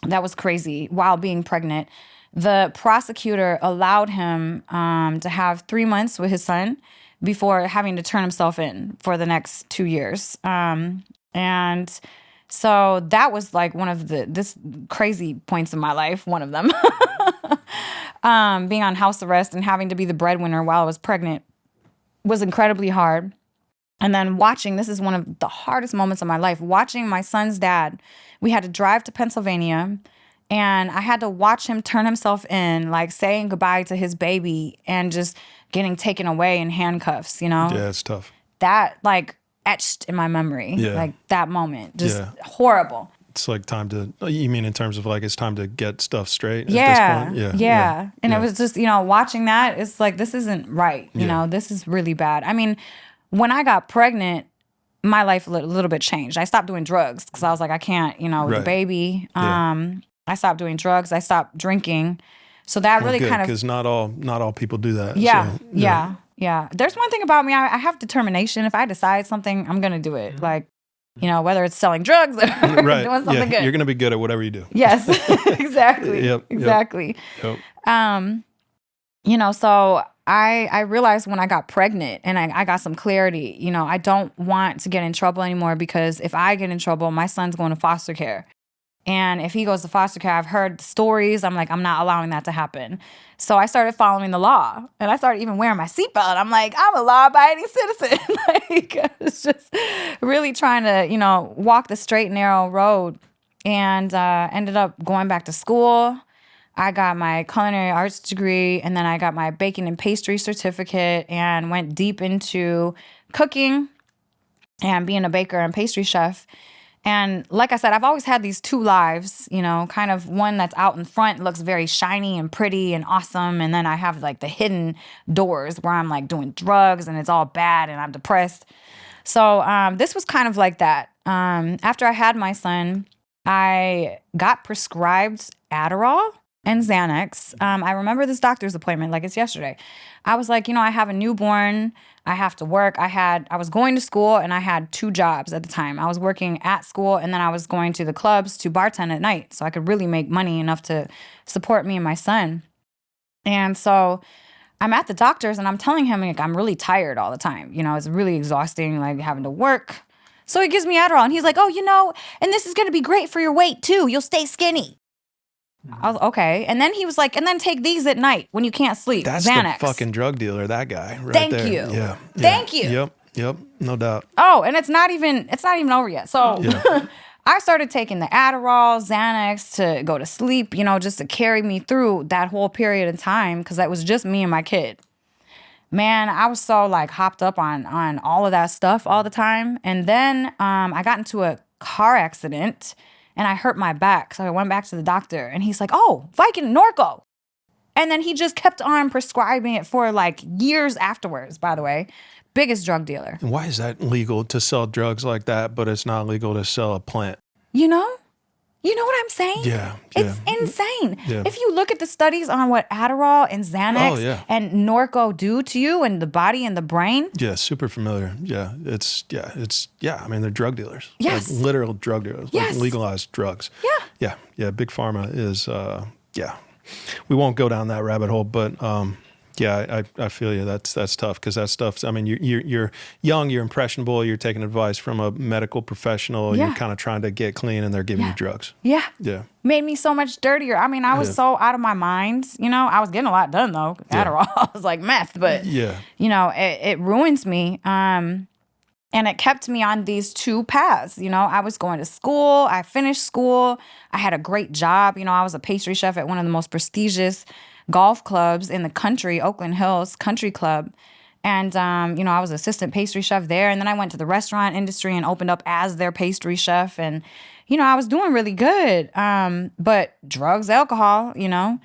was crazy while being pregnant. The prosecutor allowed him to have 3 months with his son before having to turn himself in for the next 2 years. And so that was like one of this crazy points in my life, one of them. Being on house arrest and having to be the breadwinner while I was pregnant was incredibly hard. And then this is one of the hardest moments of my life, watching my son's dad. We had to drive to Pennsylvania, and I had to watch him turn himself in, like saying goodbye to his baby and just getting taken away in handcuffs, Yeah, it's tough. That, like, etched in my memory. Yeah. Like, that moment. Just horrible. It's like you mean in terms of like it's time to get stuff straight Yeah. at this point? Yeah. And it was just, watching that, it's like, this isn't right. This is really bad. I mean, when I got pregnant, my life a little bit changed. I stopped doing drugs because I was like, I can't, with the baby. I stopped doing drugs. I stopped drinking. So that really kind of, because not all people do that. Yeah, so, yeah. There's one thing about me. I have determination. If I decide something, I'm gonna do it. Like, whether it's selling drugs or right. doing something good. You're gonna be good at whatever you do. Yes, exactly. Exactly. Yep. So I realized when I got pregnant and I got some clarity. I don't want to get in trouble anymore, because if I get in trouble, my son's going to foster care. And if he goes to foster care, I've heard stories. I'm like, I'm not allowing that to happen. So I started following the law, and I started even wearing my seatbelt. I'm like, I'm a law-abiding citizen. Like, it's just really trying to, walk the straight and narrow road. And ended up going back to school. I got my culinary arts degree, and then I got my baking and pastry certificate, and went deep into cooking and being a baker and pastry chef. And like I said, I've always had these 2 lives, kind of one that's out in front, looks very shiny and pretty and awesome. And then I have like the hidden doors where I'm like doing drugs and it's all bad and I'm depressed. So this was kind of like that. After I had my son, I got prescribed Adderall and Xanax. I remember this doctor's appointment like it's yesterday. I was like, I have a newborn. I have to work. I was going to school, and I had 2 jobs at the time. I was working at school, and then I was going to the clubs to bartend at night, so I could really make money enough to support me and my son. And so I'm at the doctor's, and I'm telling him, like, I'm really tired all the time. It's really exhausting, like having to work. So he gives me Adderall, and he's like, oh, and this is going to be great for your weight too. You'll stay skinny. I was okay. And then he was like, and then take these at night when you can't sleep. That's Xanax. the fucking drug dealer, that guy right Thank there. you. Yeah. Thank you. Yep. No doubt. Oh, and it's not even over yet. So I started taking the Adderall, Xanax to go to sleep, just to carry me through that whole period of time, because that was just me and my kid. Man, I was so like hopped up on all of that stuff all the time. And then I got into a car accident, and I hurt my back. So I went back to the doctor, and he's like, oh, Vicodin, Norco. And then he just kept on prescribing it for like years afterwards, by the way. biggest drug dealer. And why is that legal to sell drugs like that, but it's not legal to sell a plant? You know? You know what I'm saying? Yeah. It's insane. Yeah. If you look at the studies on what Adderall and Xanax and Norco do to you and the body and the brain. Yeah, super familiar. Yeah, I mean, they're drug dealers. Yes. Like literal drug dealers. Yes. Like legalized drugs. Yeah. Big pharma is, we won't go down that rabbit hole, but I feel you. That's tough because that stuff's. I mean, you're young, you're impressionable, you're taking advice from a medical professional. Yeah. You're kind of trying to get clean, and they're giving you drugs. Yeah. Yeah. Made me so much dirtier. I mean, I was so out of my mind. You know, I was getting a lot done though. Adderall was like meth, but you know, it ruins me. And it kept me on these two paths. You know, I was going to school. I finished school. I had a great job. You know, I was a pastry chef at one of the most prestigious golf clubs in the country, Oakland Hills Country Club. And, you know, I was assistant pastry chef there. And then I went to the restaurant industry and opened up as their pastry chef. And, you know, I was doing really good. But drugs, alcohol, you know.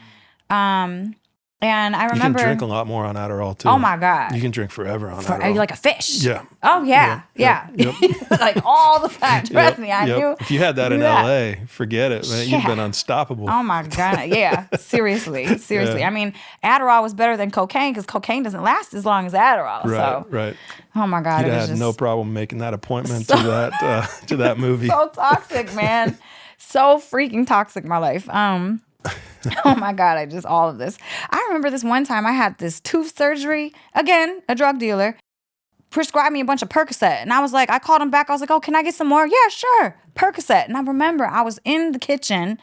And I remember... You can drink a lot more on Adderall, too. Oh, my God. You can drink forever on Adderall. Like a fish. Yeah. Oh, yeah. Yep. Like all the time. Trust me, I knew. If you had that in L.A., forget it, man. You've been unstoppable. Oh, my God. Yeah. Seriously. Yeah. I mean, Adderall was better than cocaine because cocaine doesn't last as long as Adderall. Right. Oh, my God. You'd had no problem making that appointment to that movie. So toxic, man. So freaking toxic, my life. Oh my God, all of this. I remember this one time I had this tooth surgery. Again, a drug dealer prescribed me a bunch of Percocet. And I was like, I called him back. I was like, oh, can I get some more? Yeah, sure. Percocet. And I remember I was in the kitchen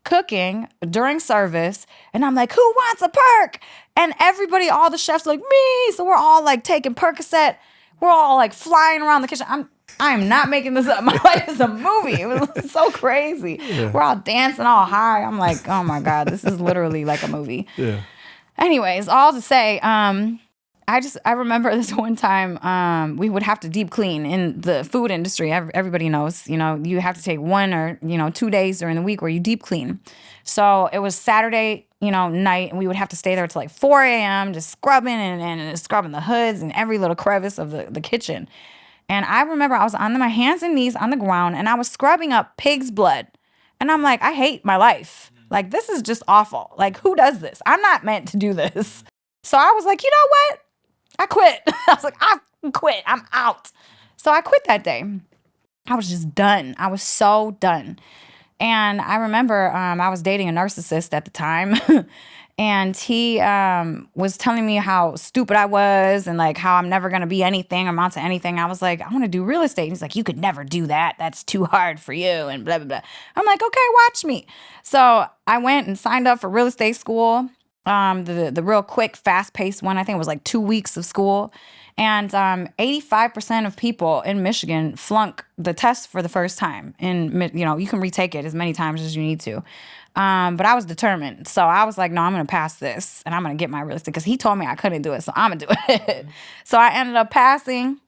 cooking during service. And I'm like, who wants a perk? And everybody, all the chefs like, me. So we're all like taking Percocet. We're all like flying around the kitchen. I'm not making this up. My life is a movie. It was so crazy. Yeah. We're all dancing all high. I'm like, oh my God, this is literally like a movie. Yeah. Anyways, all to say, I remember this one time we would have to deep clean in the food industry. Everybody knows, you know, you have to take 1 or 2 days during the week where you deep clean. So it was Saturday, night, and we would have to stay there till like 4 a.m. just scrubbing and scrubbing the hoods and every little crevice of the kitchen. And I remember I was on my hands and knees on the ground and I was scrubbing up pig's blood. And I'm like, I hate my life. Like, this is just awful. Like, who does this? I'm not meant to do this. So I was like, you know what? I quit. I was like, I quit. I'm out. So I quit that day. I was just done. I was so done. And I remember I was dating a narcissist at the time. And he was telling me how stupid I was and like how I'm never going to be anything, amount to anything. I was like, I want to do real estate. And he's like, you could never do that. That's too hard for you and blah, blah, blah. I'm like, okay, watch me. So I went and signed up for real estate school, the real quick, fast-paced one. I think it was like 2 weeks of school. And 85% of people in Michigan flunk the test for the first time. And, you can retake it as many times as you need to. But I was determined. So I was like, no, I'm going to pass this and I'm going to get my real estate because he told me I couldn't do it. So I'm going to do it. So I ended up passing,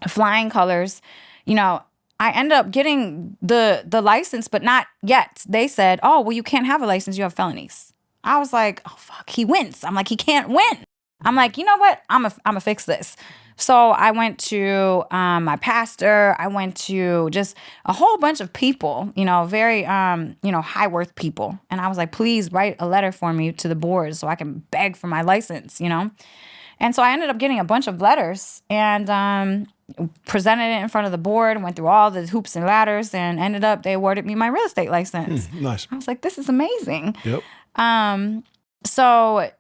flying colors. I ended up getting the license, but not yet. They said, oh, well, you can't have a license. You have felonies. I was like, oh, fuck, he wins. I'm like, he can't win. I'm like, you know what? I'm a fix this. So I went to my pastor. I went to just a whole bunch of people, very, high worth people. And I was like, please write a letter for me to the board so I can beg for my license, And so I ended up getting a bunch of letters and presented it in front of the board, went through all the hoops and ladders, and ended up, they awarded me my real estate license. Nice. I was like, this is amazing. Yep. So,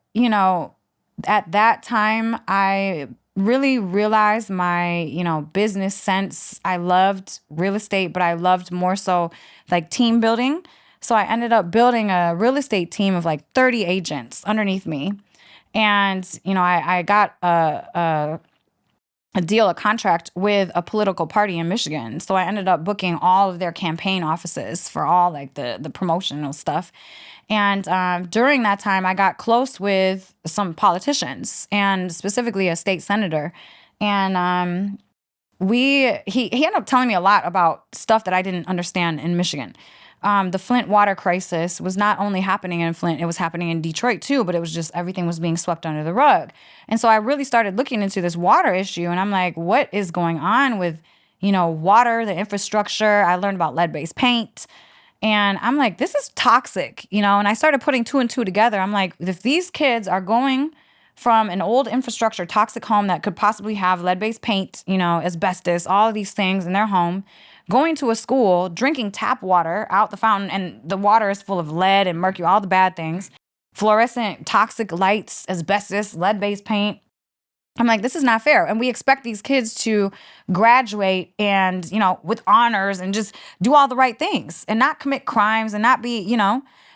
at that time, I really realized my, business sense. I loved real estate, but I loved more so like team building. So I ended up building a real estate team of like 30 agents underneath me. And, I got a contract with a political party in Michigan. So I ended up booking all of their campaign offices for all like the promotional stuff. And during that time, I got close with some politicians and specifically a state senator. And he ended up telling me a lot about stuff that I didn't understand in Michigan. the Flint water crisis was not only happening in Flint, it was happening in Detroit too, but it was just everything was being swept under the rug. And so I really started looking into this water issue, and I'm like, what is going on with, water, the infrastructure? I learned about lead-based paint. And I'm like, this is toxic, and I started putting two and two together. I'm like, if these kids are going from an old infrastructure, toxic home that could possibly have lead-based paint, asbestos, all of these things in their home, going to a school, drinking tap water out the fountain, and the water is full of lead and mercury, all the bad things, fluorescent, toxic lights, asbestos, lead-based paint. I'm like, this is not fair. And we expect these kids to graduate and, with honors and just do all the right things and not commit crimes and not be,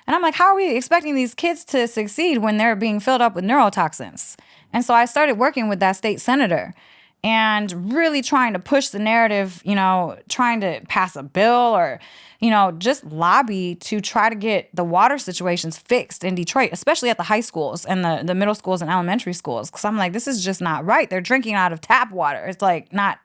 and I'm like, how are we expecting these kids to succeed when they're being filled up with neurotoxins? And so I started working with that state senator and really trying to push the narrative, trying to pass a bill or, just lobby to try to get the water situations fixed in Detroit, especially at the high schools and the middle schools and elementary schools. Because I'm like, this is just not right. They're drinking out of tap water. It's like not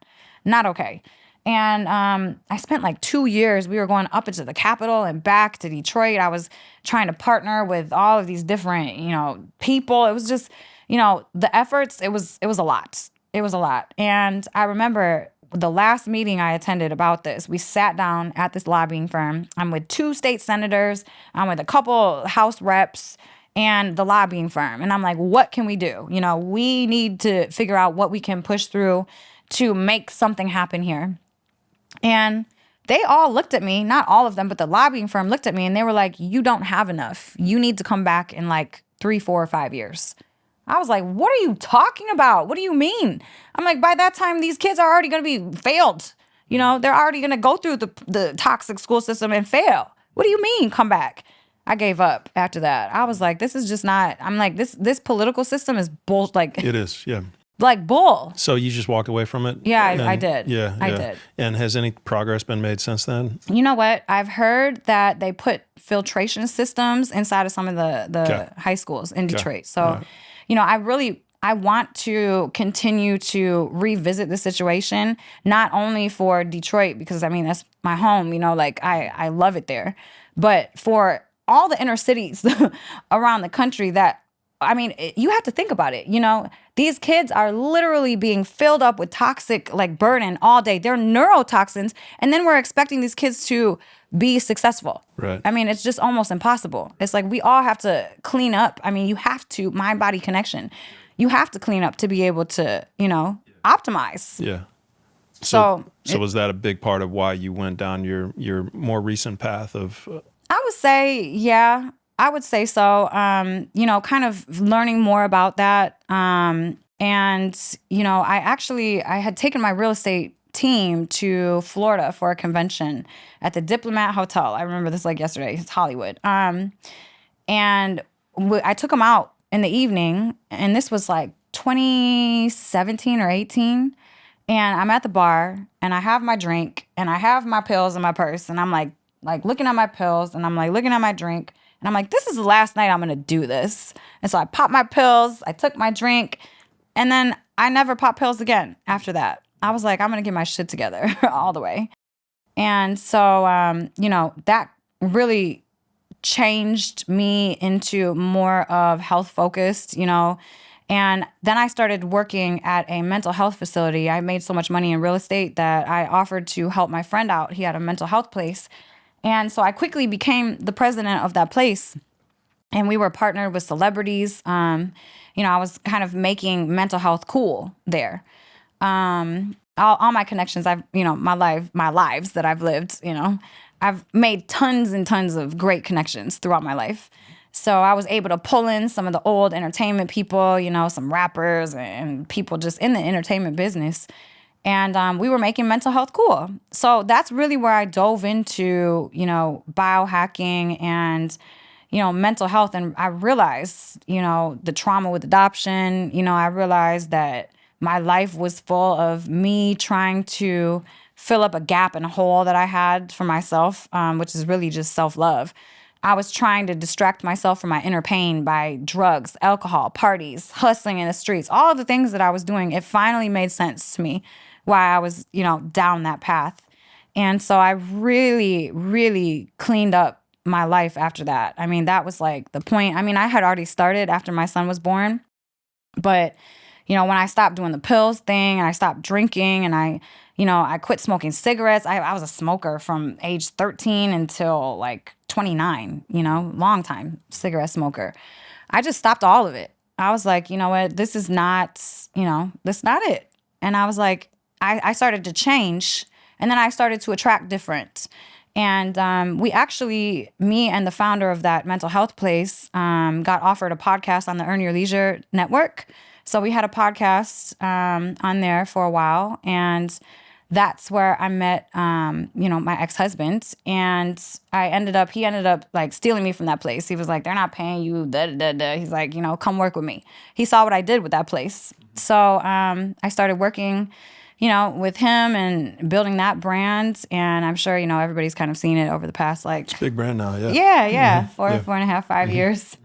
okay. And I spent like 2 years. We were going up into the Capitol and back to Detroit. I was trying to partner with all of these different, people. It was just, the efforts. It was a lot. It was a lot. And I remember the last meeting I attended about this, we sat down at this lobbying firm. I'm with 2 state senators. I'm with a couple House reps and the lobbying firm. And I'm like, what can we do? We need to figure out what we can push through to make something happen here. And they all looked at me, not all of them, but the lobbying firm looked at me and they were like, you don't have enough. You need to come back in like 3, 4, or 5 years. I was like, what are you talking about? What do you mean? I'm like, by that time, these kids are already going to be failed. They're already going to go through the toxic school system and fail. What do you mean, come back? I gave up after that. I was like, this is just not, I'm like, this political system is bull, like. It is, yeah. Like bull. So you just walked away from it? Yeah, I did. Yeah, I did. And has any progress been made since then? You know what? I've heard that they put filtration systems inside of some of the high schools in Detroit. So, I want to continue to revisit the situation, not only for Detroit, because that's my home, I love it there, but for all the inner cities around the country that, you have to think about it. These kids are literally being filled up with toxic burden all day. They're neurotoxins. And then we're expecting these kids to be successful. Right. It's just almost impossible. It's like we all have to clean up. You have to, mind-body connection. You have to clean up to be able to, optimize. Yeah. So was that a big part of why you went down your more recent path of? I would say, yeah. I would say so. Kind of learning more about that. I had taken my real estate team to Florida for a convention at the Diplomat Hotel. I remember this like yesterday. It's Hollywood. I took them out in the evening, and this was like 2017 or 18. And I'm at the bar, and I have my drink, and I have my pills in my purse, and I'm like looking at my pills, and I'm like looking at my drink. And I'm like, this is the last night I'm going to do this. And so I popped my pills, I took my drink, and then I never popped pills again after that. I was like, I'm going to get my shit together all the way. And so, that really changed me into more of health focused, And then I started working at a mental health facility. I made so much money in real estate that I offered to help my friend out. He had a mental health place. And so I quickly became the president of that place. And we were partnered with celebrities. I was kind of making mental health cool there. All my connections, my lives that I've lived, I've made tons and tons of great connections throughout my life. So I was able to pull in some of the old entertainment people, some rappers and people just in the entertainment business. And we were making mental health cool. So that's really where I dove into, biohacking and, mental health. And I realized, the trauma with adoption, I realized that my life was full of me trying to fill up a gap and a hole that I had for myself, which is really just self-love. I was trying to distract myself from my inner pain by drugs, alcohol, parties, hustling in the streets, all of the things that I was doing. It finally made sense to me why I was, down that path. And so I really, really cleaned up my life after that. I mean, that was like the point. I mean, I had already started after my son was born, but when I stopped doing the pills thing and I stopped drinking and I quit smoking cigarettes. I was a smoker from age 13 until like 29, long time cigarette smoker. I just stopped all of it. I was like, you know what, this is not, this is not it. And I was like, I started to change, and then I started to attract different. And we actually, me and the founder of that mental health place, got offered a podcast on the Earn Your Leisure network. So we had a podcast on there for a while, and that's where I met, my ex-husband. And he ended up like stealing me from that place. He was like, they're not paying you, da, da, da. He's like, come work with me. He saw what I did with that place. So I started working, with him and building that brand. And I'm sure, everybody's kind of seen it over the past, like, It's a big brand now. Yeah. Yeah. Mm-hmm. 4.5, 5 years.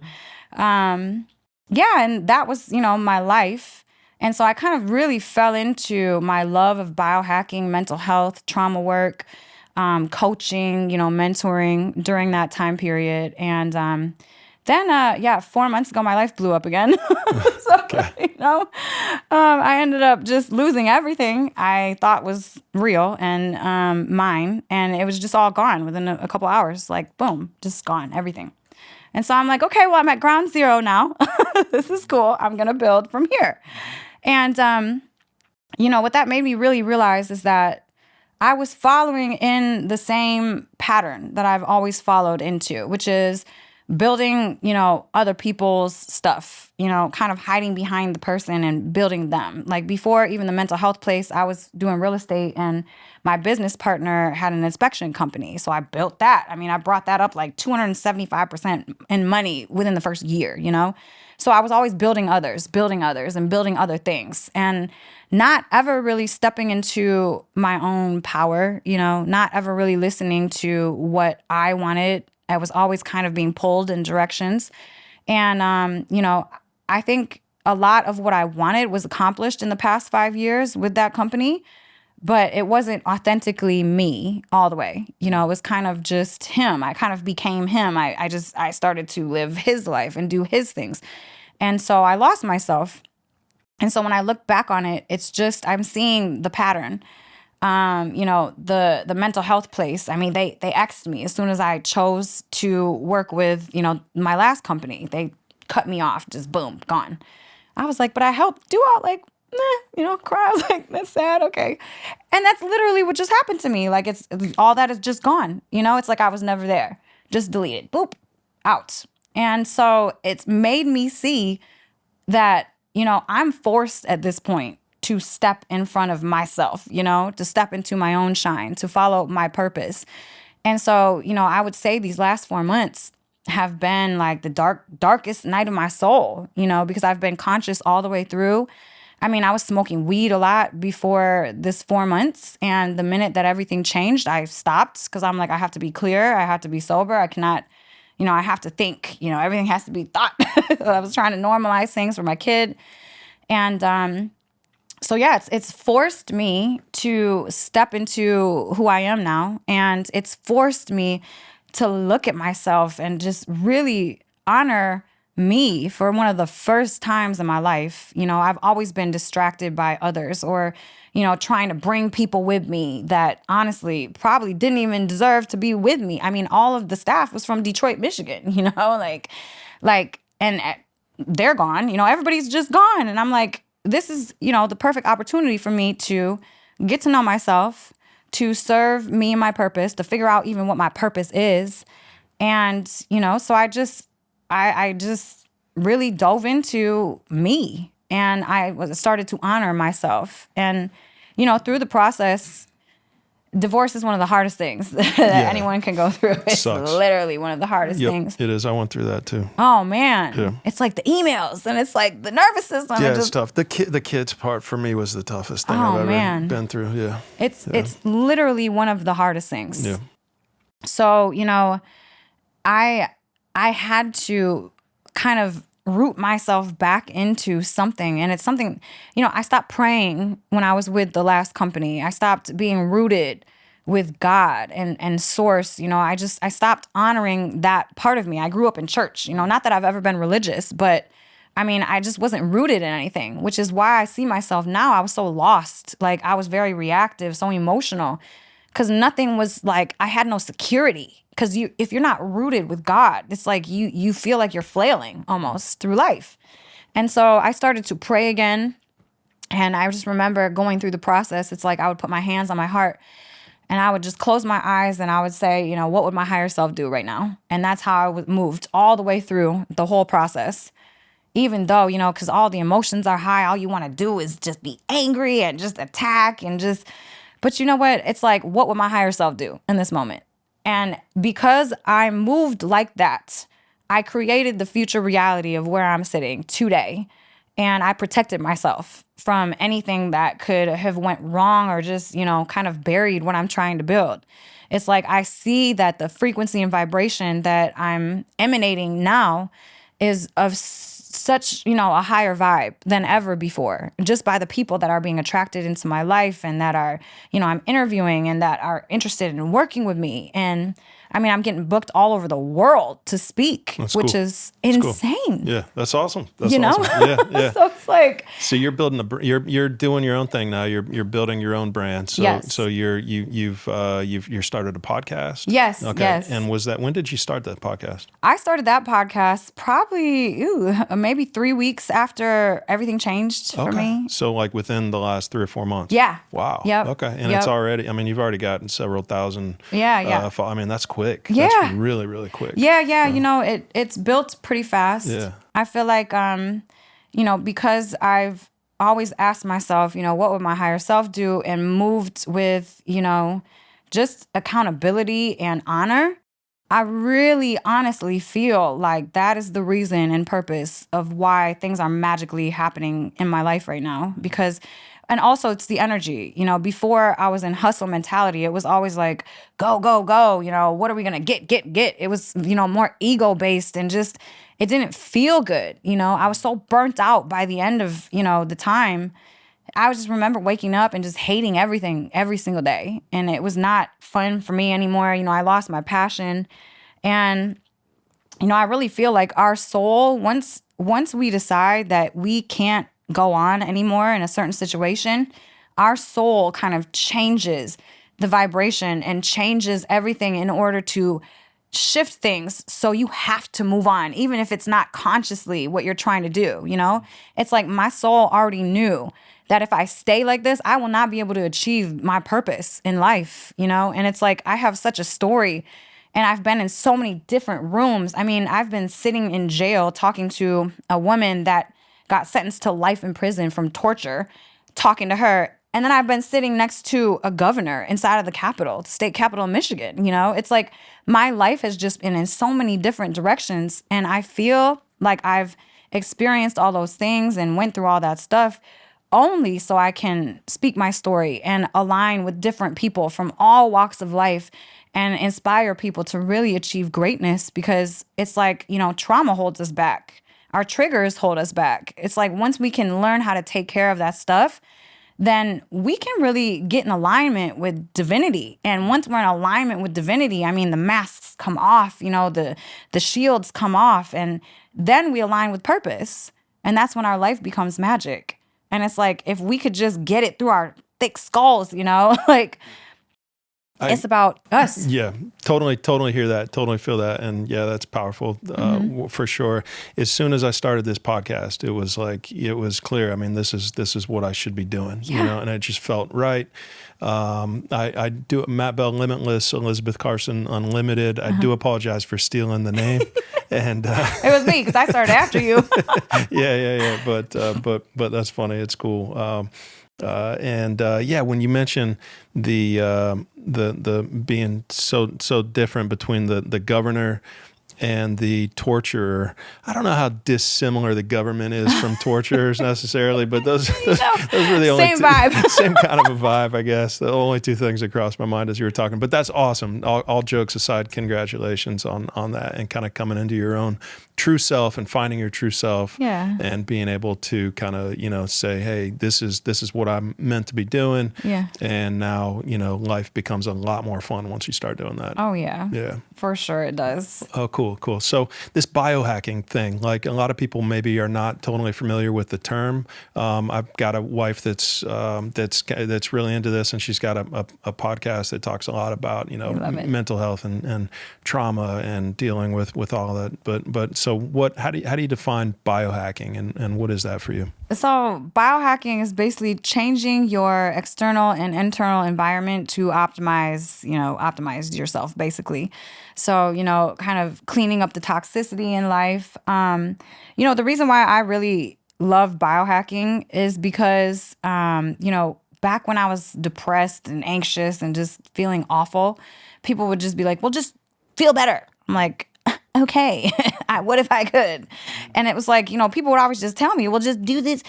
And that was, my life. And so I kind of really fell into my love of biohacking, mental health, trauma work, coaching, mentoring during that time period. And then 4 months ago, my life blew up again. So, I ended up just losing everything I thought was real and mine. And it was just all gone within a couple hours, like, boom, just gone, everything. And so I'm like, okay, well, I'm at ground zero now. This is cool. I'm going to build from here. And, what that made me really realize is that I was following in the same pattern that I've always followed into, which is building, other people's stuff, kind of hiding behind the person and building them. Like before even the mental health place, I was doing real estate, and my business partner had an inspection company. So I built that. I mean, I brought that up like 275% in money within the first year, So I was always building others and building other things, and not ever really stepping into my own power, not ever really listening to what I wanted. I was always kind of being pulled in directions. And, I think a lot of what I wanted was accomplished in the past 5 years with that company, but it wasn't authentically me all the way. It was kind of just him. I kind of became him. I started to live his life and do his things. And so I lost myself. And so when I look back on it, it's just, I'm seeing the pattern. The mental health place, I mean, they X'd me as soon as I chose to work with, my last company. They cut me off, just boom, gone. I was like, but I helped do all, like, cry. I was like, that's sad, okay. And that's literally what just happened to me. Like, it's all that is just gone. It's like I was never there. Just deleted, boop, out. And so it's made me see that, I'm forced at this point to step in front of myself, to step into my own shine, to follow my purpose. And so, I would say these last 4 months have been like the darkest night of my soul, because I've been conscious all the way through. I mean, I was smoking weed a lot before this 4 months. And the minute that everything changed, I stopped because I'm like, I have to be clear. I have to be sober. I cannot, I have to think, everything has to be thought. I was trying to normalize things for my kid. And, so yeah, it's forced me to step into who I am now. And it's forced me to look at myself and just really honor me for one of the first times in my life. I've always been distracted by others or, trying to bring people with me that honestly probably didn't even deserve to be with me. I mean, all of the staff was from Detroit, Michigan, and they're gone, everybody's just gone. And I'm like, this is, the perfect opportunity for me to get to know myself, to serve me and my purpose, to figure out even what my purpose is. And, so I just really dove into me, and I started to honor myself. And, through the process, divorce is one of the hardest things that anyone can go through. It's sucks. Literally one of the hardest things. It is. I went through that too. Oh man. Yeah. It's like the emails and it's like the nervous system. Yeah, it's tough. The kids part for me was the toughest thing I've ever been through. Yeah. It's literally one of the hardest things. Yeah. So, I had to kind of root myself back into something. And it's something, I stopped praying when I was with the last company. I stopped being rooted with God and source, I stopped honoring that part of me. I grew up in church, not that I've ever been religious, but I just wasn't rooted in anything, which is why I see myself now. I was so lost. Like, I was very reactive, so emotional, because nothing was like, I had no security. Because if you're not rooted with God, it's like you feel like you're flailing almost through life. And so I started to pray again. And I just remember going through the process. It's like I would put my hands on my heart and I would just close my eyes and I would say, what would my higher self do right now? And that's how I moved all the way through the whole process. Even though, because all the emotions are high, all you want to do is just be angry and just attack but you know what? It's like, what would my higher self do in this moment? And because I moved like that, I created the future reality of where I'm sitting today. And I protected myself from anything that could have went wrong or just, kind of buried what I'm trying to build. It's like I see that the frequency and vibration that I'm emanating now is of such, a higher vibe than ever before, just by the people that are being attracted into my life and that are, I'm interviewing and that are interested in working with me. And I'm getting booked all over the world to speak, which is insane. Cool. Yeah, that's awesome. That's awesome. Yeah. So it's like, so you're building you're doing your own thing now. You're building your own brand. So yes. So you've started a podcast. Yes. Okay. Yes. And when did you start that podcast? I started that podcast probably maybe 3 weeks after everything changed for me. So like within the last 3 or 4 months. Yeah. Wow. Yep. Okay. And it's already. You've already gotten several thousand. Yeah. That's quick. Yeah. That's really, really quick. Yeah. It's built pretty fast. Yeah. I feel like, because I've always asked myself, what would my higher self do, and moved with, just accountability and honor. I really honestly feel like that is the reason and purpose of why things are magically happening in my life right now. And also it's the energy. Before I was in hustle mentality, it was always like, go, go, go. What are we going to get? It was, more ego based and just, it didn't feel good. I was so burnt out by the end of, the time. I just remember waking up and just hating everything every single day. And it was not fun for me anymore. I lost my passion. And, I really feel like our soul, once we decide that we can't go on anymore in a certain situation, our soul kind of changes the vibration and changes everything in order to shift things. So you have to move on, even if it's not consciously what you're trying to do. It's like my soul already knew that if I stay like this, I will not be able to achieve my purpose in life, and it's like I have such a story and I've been in so many different rooms. I've been sitting in jail talking to a woman that got sentenced to life in prison from torture, talking to her. And then I've been sitting next to a governor inside of the Capitol, the state Capitol of Michigan. It's like my life has just been in so many different directions. And I feel like I've experienced all those things and went through all that stuff only so I can speak my story and align with different people from all walks of life and inspire people to really achieve greatness, because it's like, trauma holds us back. Our triggers hold us back. It's like once we can learn how to take care of that stuff, then we can really get in alignment with divinity. And once we're in alignment with divinity, the masks come off, the shields come off, and then we align with purpose. And that's when our life becomes magic. And it's like, if we could just get it through our thick skulls, it's about us. Yeah, totally hear that. Totally feel that. And yeah, that's powerful for sure. As soon as I started this podcast, it was like, it was clear. This is what I should be doing, and it just felt right. I do Matt Beall Limitless, Elisabeth Carson Unlimited. I do apologize for stealing the name. And it was me, because I started after you. Yeah. But that's funny. It's cool. When you mention the being so different between the governor and the torturer, I don't know how dissimilar the government is from torturers necessarily, but those were the only same vibe, same kind of a vibe, I guess. The only two things that crossed my mind as you were talking. But that's awesome. All jokes aside, congratulations on that and kind of coming into your own true self and finding your true self, Yeah. and being able to kind of, say, hey, this is what I'm meant to be doing. Yeah. And now, life becomes a lot more fun once you start doing that. Oh, yeah. Yeah. For sure it does. Oh, cool. So this biohacking thing, like a lot of people maybe are not totally familiar with the term. I've got a wife that's really into this, and she's got a podcast that talks a lot about, mental health and trauma and dealing with all that. But so how do you define biohacking, and what is that for you? So biohacking is basically changing your external and internal environment to optimize yourself, basically. So, kind of cleaning up the toxicity in life. The reason why I really love biohacking is because, back when I was depressed and anxious and just feeling awful, people would just be like, well, just feel better. I'm like, okay, what if I could? And it was like, people would always just tell me, well, just do this.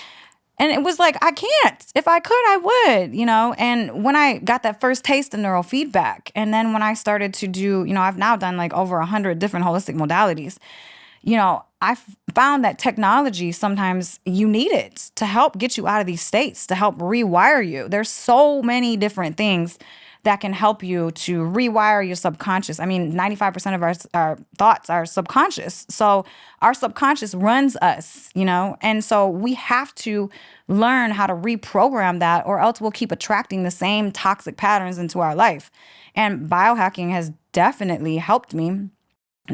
And it was like, I can't. If I could, I would, And when I got that first taste of neurofeedback, and then when I started to do, I've now done like over 100 different holistic modalities, I found that technology, sometimes you need it to help get you out of these states, to help rewire you. There's so many different things that can help you to rewire your subconscious. I mean, 95% of our thoughts are subconscious. So our subconscious runs us, and so we have to learn how to reprogram that, or else we'll keep attracting the same toxic patterns into our life. And biohacking has definitely helped me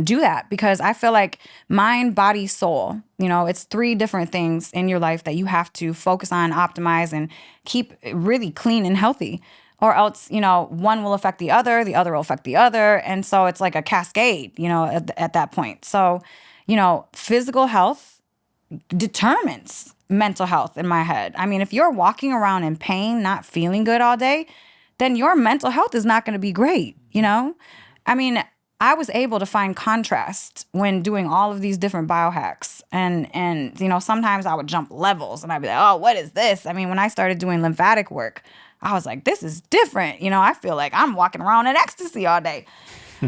do that, because I feel like mind, body, soul, it's 3 different things in your life that you have to focus on, optimize, and keep really clean and healthy. Or else, one will affect the other will affect the other. And so it's like a cascade, at that point. So, physical health determines mental health in my head. I mean, if you're walking around in pain, not feeling good all day, then your mental health is not going to be great, I mean, I was able to find contrast when doing all of these different biohacks. And sometimes I would jump levels and I'd be like, oh, what is this? I mean, when I started doing lymphatic work, I was like, this is different. I feel like I'm walking around in ecstasy all day.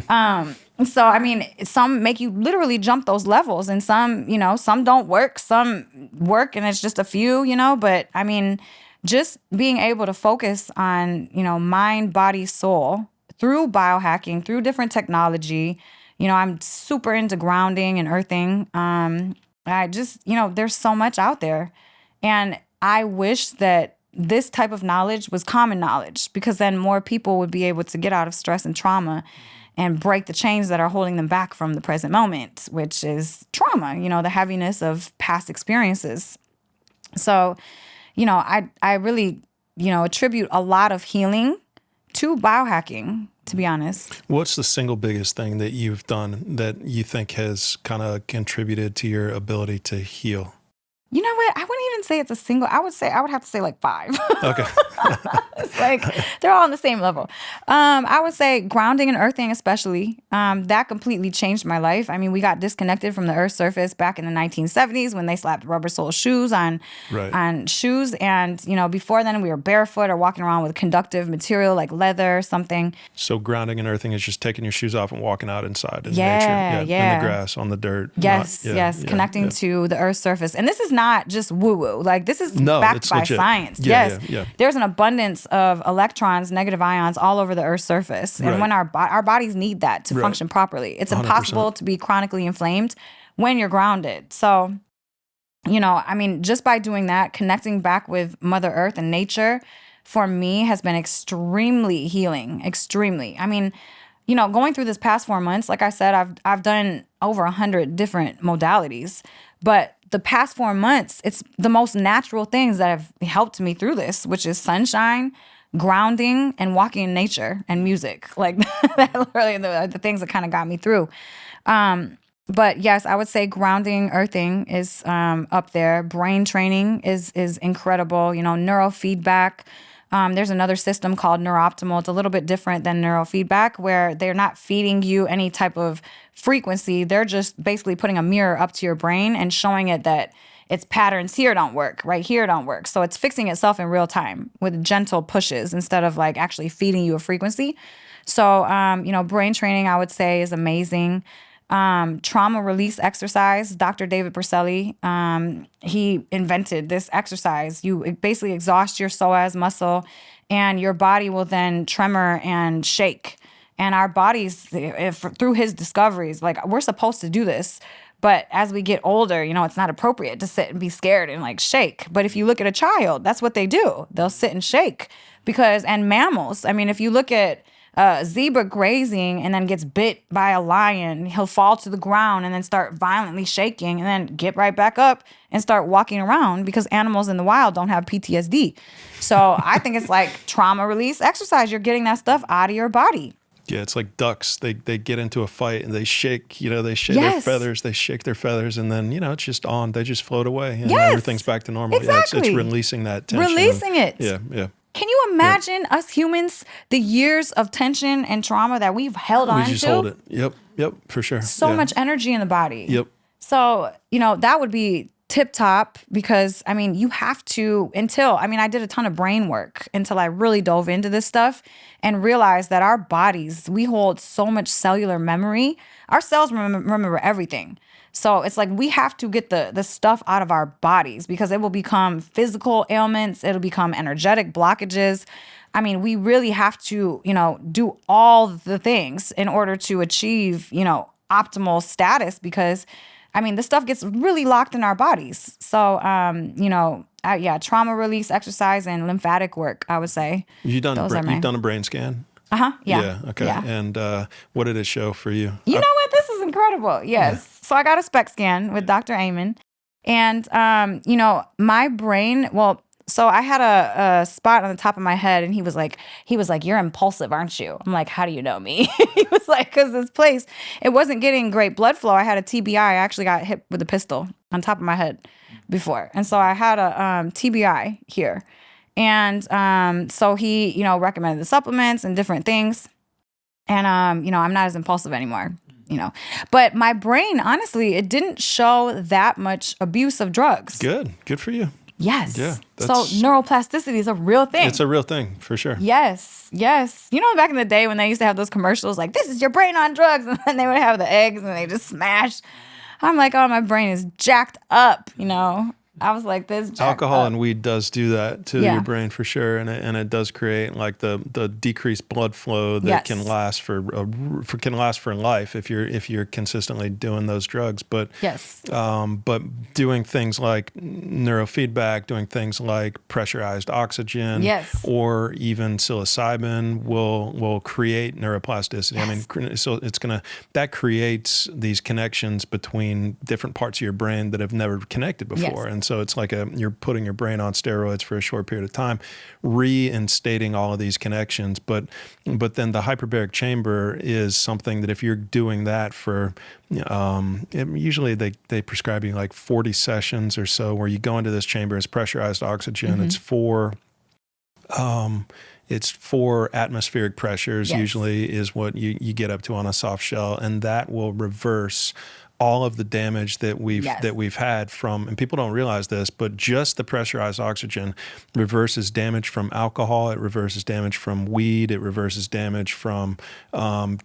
So, I mean, some make you literally jump those levels, and some don't work, some work and it's just a few, but I mean, just being able to focus on, mind, body, soul through biohacking, through different technology. I'm super into grounding and earthing. I just, there's so much out there, and I wish that this type of knowledge was common knowledge, because then more people would be able to get out of stress and trauma and break the chains that are holding them back from the present moment, which is trauma, the heaviness of past experiences. So, I really, attribute a lot of healing to biohacking, to be honest. What's the single biggest thing that you've done that you think has kind of contributed to your ability to heal? You know what? I wouldn't even say it's a single. I would have to say like 5. Okay. It's like they're all on the same level. I would say grounding and earthing, especially. That completely changed my life. I mean, we got disconnected from the Earth's surface back in the 1970s when they slapped rubber sole shoes on shoes. And, before then we were barefoot or walking around with conductive material like leather or something. So grounding and earthing is just taking your shoes off and walking out inside in nature. Yeah. In the grass, on the dirt. Yes. Connecting to the Earth's surface. And this is not just woo-woo. Like, this is backed by legit. science. Yeah. There's an abundance of electrons, negative ions all over the Earth's surface. And when our bodies need that to function properly. It's 100%. Impossible to be chronically inflamed when you're grounded. So, I mean, just by doing that, connecting back with Mother Earth and nature, for me, has been extremely healing. Extremely. I mean, going through this past 4 months, like I said, I've done over 100 different modalities. But the past 4 months, it's the most natural things that have helped me through this, which is sunshine, grounding, and walking in nature and music. Like, that really the things that kind of got me through. But yes, I would say grounding, earthing is up there. Brain training is incredible. Neurofeedback. There's another system called Neurooptimal. It's a little bit different than neurofeedback, where they're not feeding you any type of frequency. They're just basically putting a mirror up to your brain and showing it that its patterns here don't work, right here don't work. So it's fixing itself in real time with gentle pushes instead of like actually feeding you a frequency. So, brain training, I would say, is amazing. Trauma release exercise. Dr. David Berceli, he invented this exercise. You basically exhaust your psoas muscle, and your body will then tremor and shake. And our bodies, through his discoveries, like, we're supposed to do this. But as we get older, it's not appropriate to sit and be scared and like shake. But if you look at a child, that's what they do. They'll sit and shake and mammals. I mean, if you look at zebra grazing and then gets bit by a lion, he'll fall to the ground and then start violently shaking and then get right back up and start walking around, because animals in the wild don't have PTSD. So I think it's like trauma release exercise. You're getting that stuff out of your body. Yeah, it's like ducks. They get into a fight and they shake, they shake their feathers, they shake their feathers, and then, it's just on. They just float away and everything's back to normal. Exactly. Yeah, it's releasing that tension. Releasing it. Yeah. Can you imagine us humans, the years of tension and trauma that we've held on to? We just hold it. Yep, for sure. So much energy in the body. Yep. So, that would be tip top, because you have to, I did a ton of brain work until I really dove into this stuff and realized that our bodies, we hold so much cellular memory. Our cells remember everything. So it's like we have to get the stuff out of our bodies, because it will become physical ailments. It'll become energetic blockages. We really have to, do all the things in order to achieve, optimal status, because this stuff gets really locked in our bodies. So, trauma release exercise and lymphatic work, I would say. You've done a brain scan? Yeah. Yeah. Okay. Yeah. And what did it show for you? You know what? This is incredible. Yes. Yeah. So I got a SPECT scan with Dr. Amen. And, my brain, so I had a spot on the top of my head, and he was like, "You're impulsive, aren't you?" I'm like, "How do you know me?" He was like, "Because this place, it wasn't getting great blood flow. I had a TBI. I actually got hit with a pistol on top of my head before. And so I had a TBI here. And so he, recommended the supplements and different things. And, I'm not as impulsive anymore. But my brain, honestly, it didn't show that much abuse of drugs. Good for you. Yes. Yeah. So neuroplasticity is a real thing. It's a real thing, for sure. Yes. Back in the day when they used to have those commercials like, "This is your brain on drugs," and then they would have the eggs and they just smash. I'm like, oh, my brain is jacked up, I was like, this alcohol and weed does do that to your brain, for sure, and it does create like the decreased blood flow that can last for life if you're consistently doing those drugs. But but doing things like neurofeedback, doing things like pressurized oxygen, or even psilocybin will create neuroplasticity. So that creates these connections between different parts of your brain that have never connected before, and so it's like you're putting your brain on steroids for a short period of time, reinstating all of these connections. But then the hyperbaric chamber is something that if you're doing that for, usually they prescribe you like 40 sessions or so, where you go into this chamber. It's pressurized oxygen. It's 4 atmospheric pressures, usually is what you get up to on a soft shell, and that will reverse all of the damage that we've had from, and people don't realize this, but just the pressurized oxygen reverses damage from alcohol. It reverses damage from weed. It reverses damage from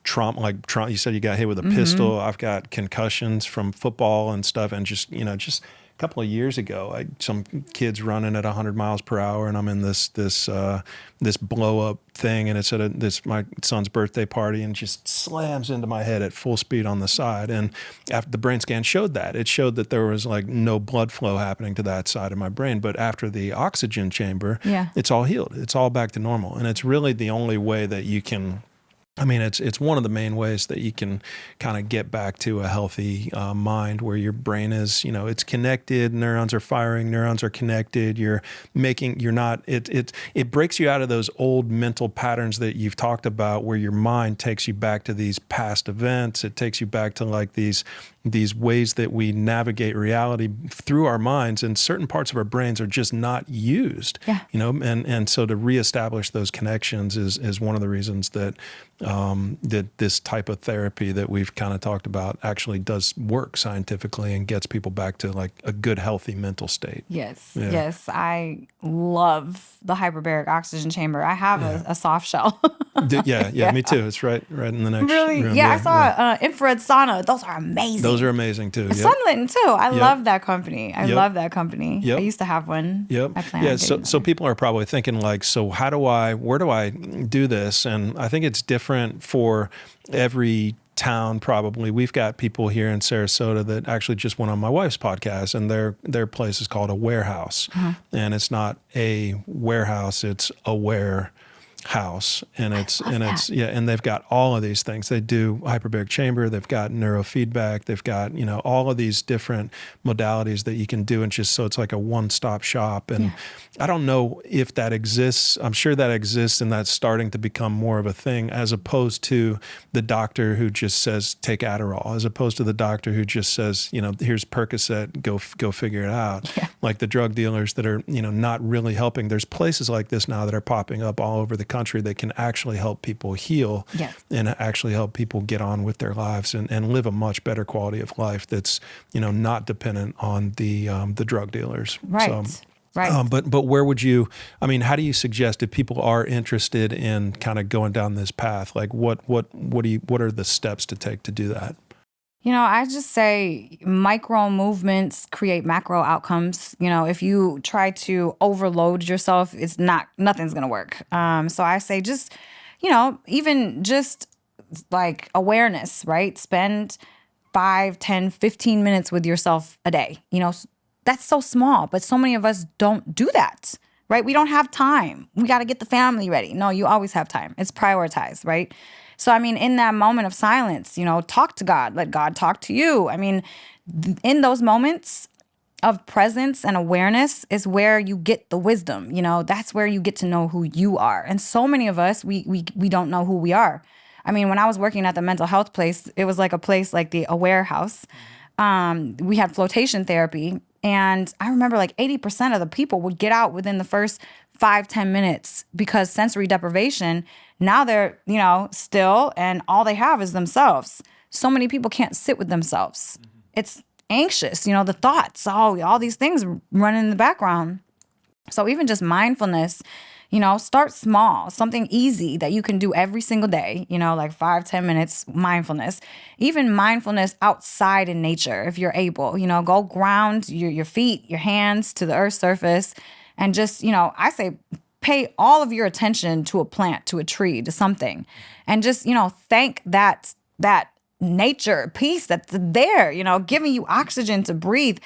trauma. Like you said, you got hit with a pistol. I've got concussions from football and stuff, and just a couple of years ago, some kids running at 100 miles per hour, and I'm in this blow up thing, and it's at my son's birthday party, and just slams into my head at full speed on the side. And after the brain scan showed that, it showed that there was like no blood flow happening to that side of my brain. But after the oxygen chamber, it's all healed. It's all back to normal, and it's really the only way that you can. It's one of the main ways that you can kind of get back to a healthy mind, where your brain is, it's connected, neurons are firing, neurons are connected. It breaks you out of those old mental patterns that you've talked about, where your mind takes you back to these past events. It takes you back to like these ways that we navigate reality through our minds, and certain parts of our brains are just not used. And so to reestablish those connections is one of the reasons that that this type of therapy that we've kind of talked about actually does work scientifically and gets people back to like a good, healthy mental state. Yes. I love the hyperbaric oxygen chamber. I have a soft shell. Yeah, me too. It's right in the next Really? room. Yeah, I saw infrared sauna. Those are amazing. Those are amazing too. Yep. Sunlit too. I love that company. I Yep. love that company. I Yep. used to have one. Yep. I plan Yeah. on So getting another. people are probably thinking like, so where do I do this? And I think it's different for every town. Probably we've got people here in Sarasota that actually just went on my wife's podcast, and their place is called a warehouse, and it's not a warehouse, it's a warehouse, and it's and they've got all of these things. They do hyperbaric chamber, they've got neurofeedback, they've got all of these different modalities that you can do, and just so it's like a one-stop shop. And I don't know if that exists. I'm sure that exists, and that's starting to become more of a thing, as opposed to the doctor who just says take Adderall, as opposed to the doctor who just says, here's Percocet, go figure it out. Like the drug dealers that are not really helping. There's places like this now that are popping up all over the country that can actually help people heal and actually help people get on with their lives and live a much better quality of life that's not dependent on the drug dealers. Right. So, right. But where would you, how do you suggest if people are interested in kind of going down this path, like what are the steps to take to do that? I just say micro movements create macro outcomes. If you try to overload yourself, nothing's going to work. So I say just, even just like awareness, right? Spend 5, 10, 15 minutes with yourself a day. That's so small, but so many of us don't do that, right? We don't have time. We got to get the family ready. No, you always have time. It's prioritized, right? So, in that moment of silence, talk to God, let God talk to you. In those moments of presence and awareness is where you get the wisdom, that's where you get to know who you are. And so many of us, we don't know who we are. When I was working at the mental health place, it was like a place like the Aware House. We had flotation therapy. And I remember like 80% of the people would get out within the first 5-10 minutes because sensory deprivation, now they're, still, and all they have is themselves. So many people can't sit with themselves. It's anxious, the thoughts, all these things run in the background. So even just mindfulness, start small, something easy that you can do every single day, like 5-10 minutes mindfulness, even mindfulness outside in nature, if you're able, go ground your feet, your hands to the earth's surface. And just, I say, pay all of your attention to a plant, to a tree, to something, and just, thank that nature piece that's there, giving you oxygen to breathe.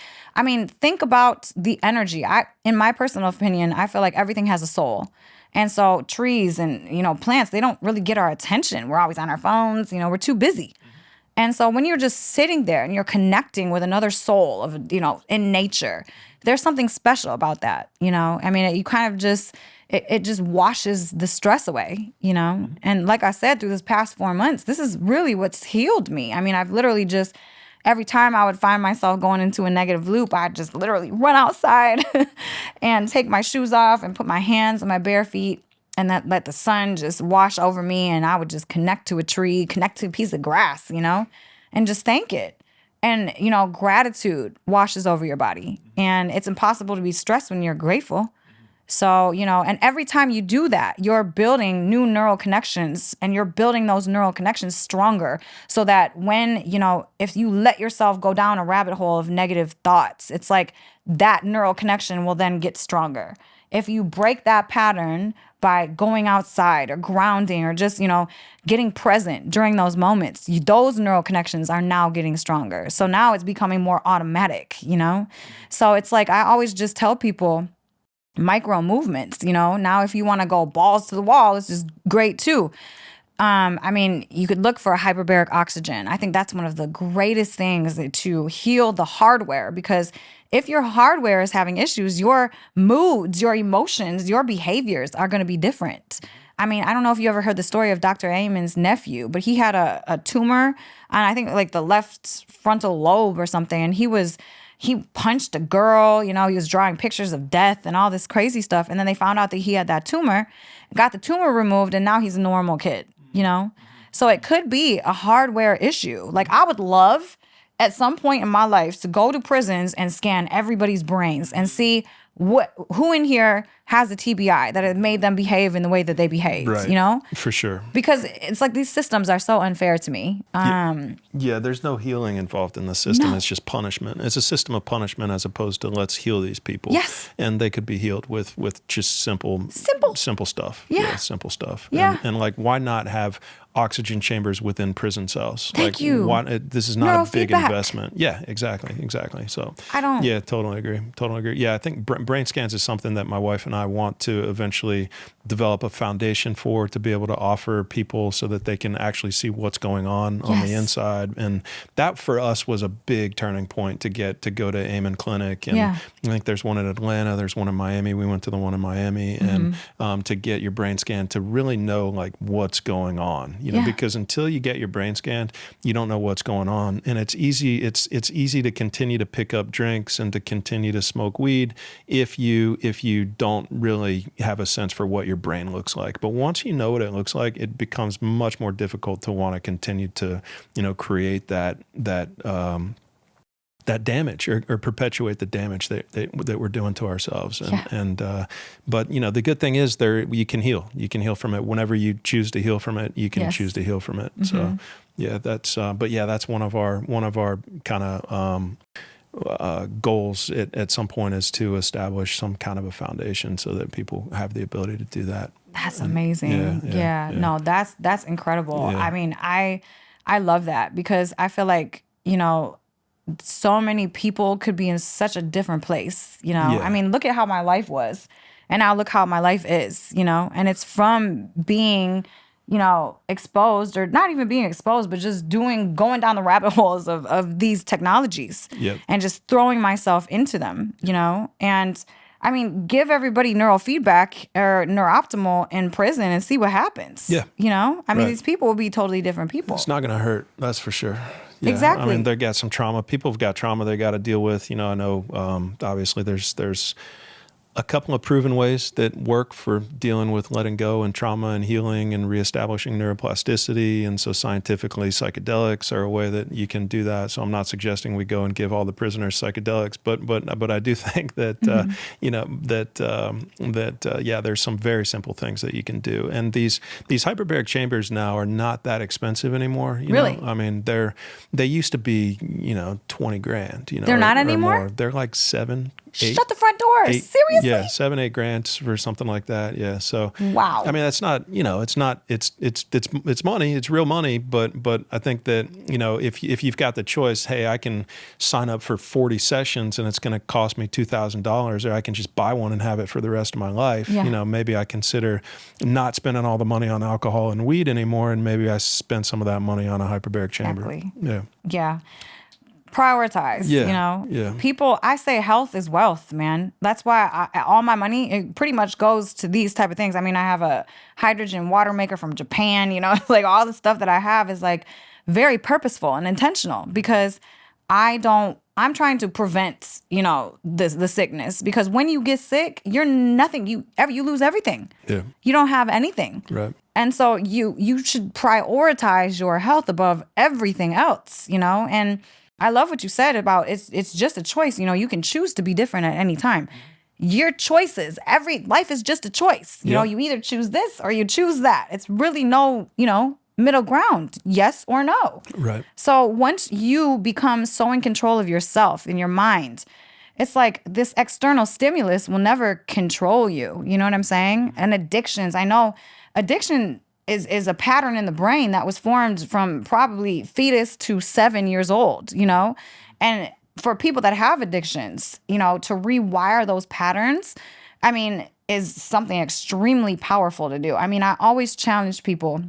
Think about the energy. In my personal opinion, I feel like everything has a soul. And so trees and, plants, they don't really get our attention. We're always on our phones, we're too busy. And so when you're just sitting there and you're connecting with another soul of, in nature, there's something special about that, you kind of just, it just washes the stress away, And like I said, through this past 4 months, this is really what's healed me. I've literally just, every time I would find myself going into a negative loop, I'd just literally run outside and take my shoes off and put my hands on my bare feet and let the sun just wash over me. And I would just connect to a tree, connect to a piece of grass, and just thank it. And, gratitude washes over your body. And it's impossible to be stressed when you're grateful. So, and every time you do that, you're building new neural connections, and you're building those neural connections stronger so that when, if you let yourself go down a rabbit hole of negative thoughts, it's like that neural connection will then get stronger. If you break that pattern by going outside or grounding or just, getting present during those moments, those neural connections are now getting stronger. So now it's becoming more automatic, So it's like I always just tell people, micro movements, now if you want to go balls to the wall, it's just great too. You could look for hyperbaric oxygen. I think that's one of the greatest things to heal the hardware, because if your hardware is having issues, your moods, your emotions, your behaviors are going to be different. I don't know if you ever heard the story of Dr. Amen's nephew, but he had a tumor on, I think, like the left frontal lobe or something. And he punched a girl, he was drawing pictures of death and all this crazy stuff. And then they found out that he had that tumor, got the tumor removed, and now he's a normal kid, So it could be a hardware issue. Like, I would love at some point in my life to go to prisons and scan everybody's brains and see who in here has a TBI that had made them behave in the way that they behaved, Right. you know? For sure. Because it's like these systems are so unfair to me. Yeah, there's no healing involved in the system. No. It's just punishment. It's a system of punishment as opposed to let's heal these people. Yes. And they could be healed with just simple stuff. Yeah. Simple stuff. Yeah. And like, why not have oxygen chambers within prison cells? Thank you. This is not a big Neurofeedback. investment. Yeah, exactly. So I don't. Yeah, totally agree. Yeah, I think brain scans is something that my wife and I want to eventually develop a foundation for, to be able to offer people so that they can actually see what's going on the Yes. inside. And that for us was a big turning point to go to Amen Clinic. And Yeah. I think there's one in Atlanta, there's one in Miami. We went to the one in Miami, and to get your brain scanned to really know like what's going on, you know, Yeah. because until you get your brain scanned, you don't know what's going on. And it's easy to continue to pick up drinks and to continue to smoke weed if you don't really have a sense for what your brain looks like. But once you know what it looks like, it becomes much more difficult to want to continue to, create that damage or perpetuate the damage that we're doing to ourselves. But the good thing is you can heal from it whenever you choose to heal from it. You can Yes. choose to heal from it. So yeah, that's one of our kind of goals at some point, is to establish some kind of a foundation so that people have the ability to do that. That's amazing. Yeah. No, that's incredible. Yeah. I mean, I love that, because I feel like, so many people could be in such a different place, Yeah. I mean, look at how my life was, and now look how my life is, and it's from being, exposed, or not even being exposed, but just going down the rabbit holes of these technologies. Yep. And just throwing myself into them, and I mean, give everybody neurofeedback or neurooptimal in prison and see what happens. Yeah. I mean, Right. these people will be totally different people. It's not going to hurt. That's for sure. Yeah. Exactly. I mean, they got some trauma. People have got trauma they got to deal with. I know, obviously there's a couple of proven ways that work for dealing with letting go and trauma and healing and reestablishing neuroplasticity. And so scientifically, psychedelics are a way that you can do that. So I'm not suggesting we go and give all the prisoners psychedelics, but I do think that, there's some very simple things that you can do. And these hyperbaric chambers now are not that expensive anymore. Really? I mean, they used to be, $20,000, They're not or anymore? more. They're like 7, 8. Shut the front door. 8, Seriously? Yeah, 7, 8 grand for something like that. Yeah. So Wow. I mean, that's not, it's money, it's real money, but I think that, if you've got the choice, hey, I can sign up for 40 sessions and it's going to cost me $2,000, or I can just buy one and have it for the rest of my life. Yeah. Maybe I consider not spending all the money on alcohol and weed anymore, and maybe I spend some of that money on a hyperbaric chamber. Exactly. Yeah. Yeah. Prioritize, Yeah. People, I say health is wealth, man. That's why all my money, it pretty much goes to these type of things. I mean, I have a hydrogen water maker from Japan, like all the stuff that I have is like very purposeful and intentional, because I'm trying to prevent, the sickness, because when you get sick, you're nothing. You lose everything. Yeah. You don't have anything. Right. And so you should prioritize your health above everything else, and I love what you said about it's just a choice. You can choose to be different at any time. Your choices, life is just a choice. You know, you either choose this or you choose that. It's really no, middle ground, yes or no. Right. So once you become so in control of yourself and your mind, it's like this external stimulus will never control you. You know what I'm saying? And addictions, I know addiction is a pattern in the brain that was formed from probably fetus to 7 years old, And for people that have addictions, to rewire those patterns, I mean, is something extremely powerful to do. I mean, I always challenge people,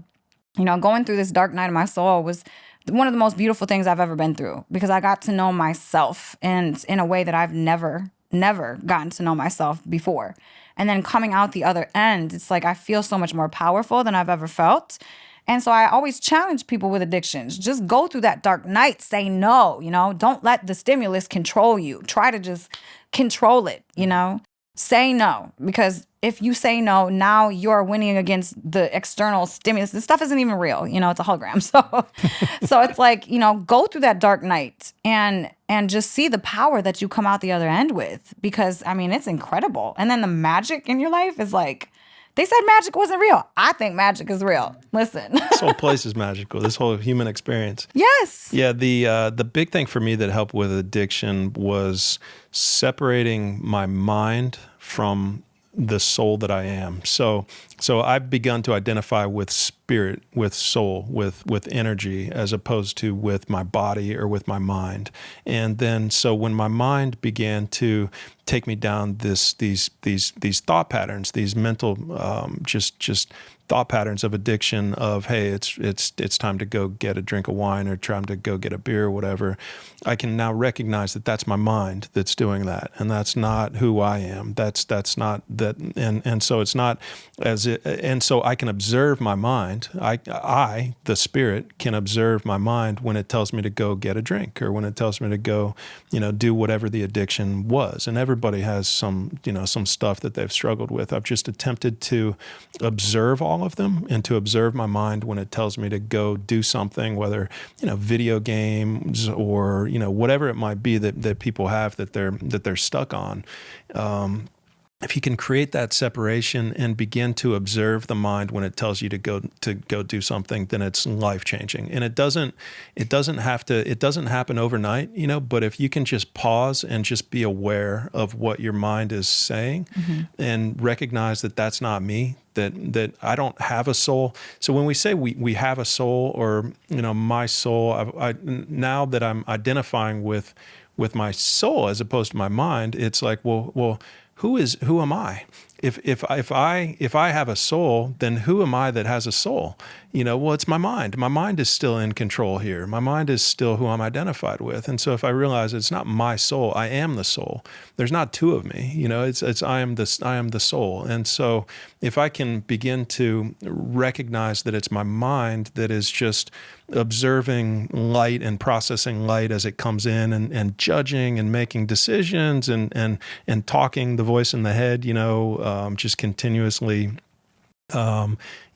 going through this dark night of my soul was one of the most beautiful things I've ever been through, because I got to know myself and in a way that I've never gotten to know myself before. And then coming out the other end, it's like I feel so much more powerful than I've ever felt. And so I always challenge people with addictions. Just go through that dark night. Say no, don't let the stimulus control you. Try to just control it, Say no, because if you say no, now you're winning against the external stimulus. This stuff isn't even real, it's a hologram. So it's like, go through that dark night and just see the power that you come out the other end with, because I mean, it's incredible. And then the magic in your life is like, they said magic wasn't real. I think magic is real. Listen. This whole place is magical. This whole human experience. Yes. Yeah, the big thing for me that helped with addiction was separating my mind from the soul that I am. So I've begun to identify with spirit, with soul, with energy, as opposed to with my body or with my mind. And then so when my mind began to take me down these thought patterns, these mental just thought patterns of addiction, of hey, it's time to go get a drink of wine or time to go get a beer or whatever, I can now recognize that that's my mind that's doing that, and that's not who I am. That's not that, and so it's not as it, and so I can observe my mind. I the spirit can observe my mind when it tells me to go get a drink or when it tells me to go, do whatever the addiction was. And everybody has some stuff that they've struggled with. I've just attempted to observe all of them and to observe my mind when it tells me to go do something, whether video games or whatever it might be that people have that they're stuck on. If you can create that separation and begin to observe the mind when it tells you to go do something, then it's life changing. And it doesn't happen overnight, but if you can just pause and just be aware of what your mind is saying, and recognize that that's not me, that I don't have a soul. So when we say we have a soul, or my soul, I now that I'm identifying with my soul as opposed to my mind, it's like, well, who am I? If I have a soul, then who am I that has a soul? Well, it's my mind. My mind is still in control here. My mind is still who I'm identified with. And so if I realize it's not my soul, I am the soul. There's not two of me. It's I am the soul. And so if I can begin to recognize that it's my mind that is just observing light and processing light as it comes in, and judging and making decisions and talking the voice in the head, just continuously,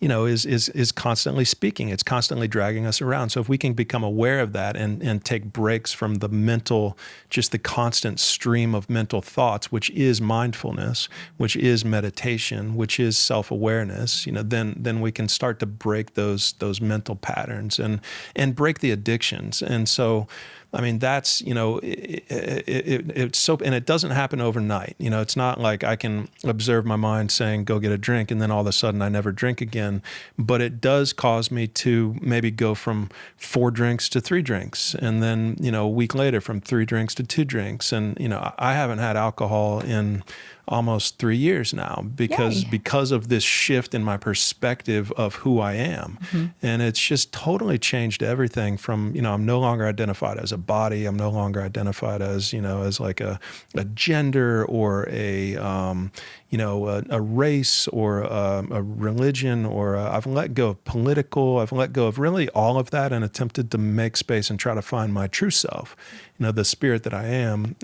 is constantly speaking. It's constantly dragging us around. So if we can become aware of that and take breaks from the mental, just the constant stream of mental thoughts, which is mindfulness, which is meditation, which is self-awareness, then we can start to break those mental patterns and break the addictions. And so, I mean, that's, it's so, and it doesn't happen overnight. It's not like I can observe my mind saying, go get a drink, and then all of a sudden I never drink again. But it does cause me to maybe go from 4 drinks to 3 drinks. And then, a week later from 3 drinks to 2 drinks. And, I haven't had alcohol in almost 3 years now because of this shift in my perspective of who I am. And it's just totally changed everything from, I'm no longer identified as a body. I'm no longer identified as, as like a gender or a race or a religion, or I've let go of political. I've let go of really all of that and attempted to make space and try to find my true self, the spirit that I am.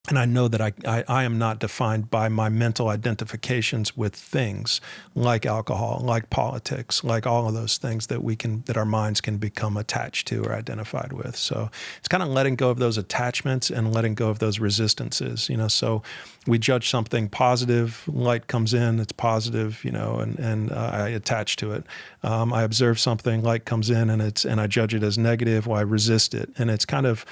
And I know that I am not defined by my mental identifications with things like alcohol, like politics, like all of those things that our minds can become attached to or identified with. So it's kind of letting go of those attachments and letting go of those resistances. So we judge something positive, light comes in, it's positive, and I attach to it. I observe something, light comes in, and I judge it as negative, or I resist it. And it's kind of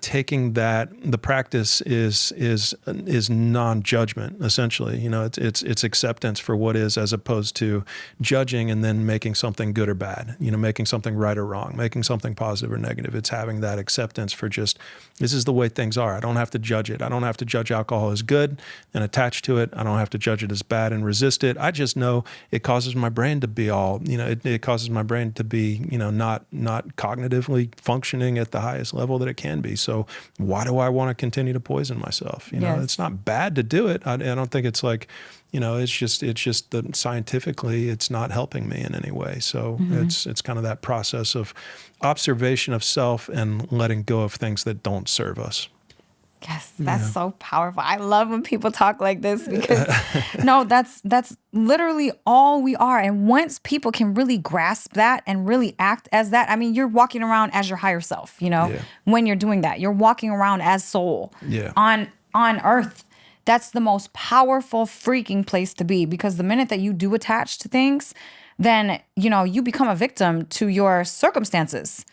taking that. The practice is non-judgment, essentially. It's acceptance for what is, as opposed to judging and then making something good or bad. Making something right or wrong, making something positive or negative. It's having that acceptance for just, this is the way things are. I don't have to judge it. I don't have to judge alcohol as good and attach to it. I don't have to judge it as bad and resist it. I just know it causes my brain to be all, it causes my brain to be, not cognitively functioning at the highest level that it can be. So why do I want to continue to poison myself? Yes. It's not bad to do it. I don't think it's like, it's just that scientifically it's not helping me in any way. So it's kind of that process of observation of self and letting go of things that don't serve us. Yes, that's so powerful. I love when people talk like this because no, that's literally all we are. And once people can really grasp that and really act as that, I mean, you're walking around as your higher self, Yeah. when you're doing that. You're walking around as soul Yeah. on earth. That's the most powerful freaking place to be, because the minute that you do attach to things, then, you become a victim to your circumstances.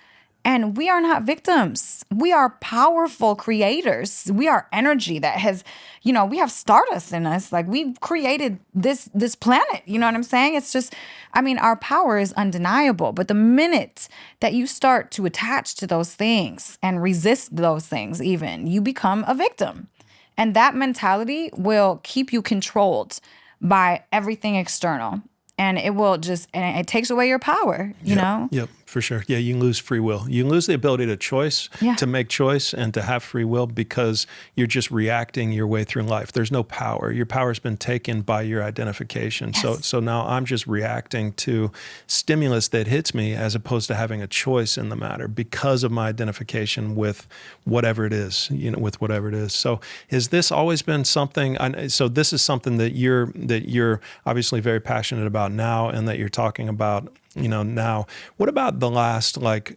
And we are not victims. We are powerful creators. We are energy that has, we have stardust in us. Like, we've created this planet. You know what I'm saying? It's just, I mean, our power is undeniable. But the minute that you start to attach to those things and resist those things, even, you become a victim. And that mentality will keep you controlled by everything external. And it takes away your power, you know? Yep, for sure. Yeah, you can lose free will. You can lose the ability to make choice and to have free will, because you're just reacting your way through life. There's no power. Your power's been taken by your identification. Yes. So now I'm just reacting to stimulus that hits me, as opposed to having a choice in the matter because of my identification with whatever it is, with whatever it is. So has this always been something, so this is something that you're obviously very passionate about now, and that you're talking about, now. What about the last, bunch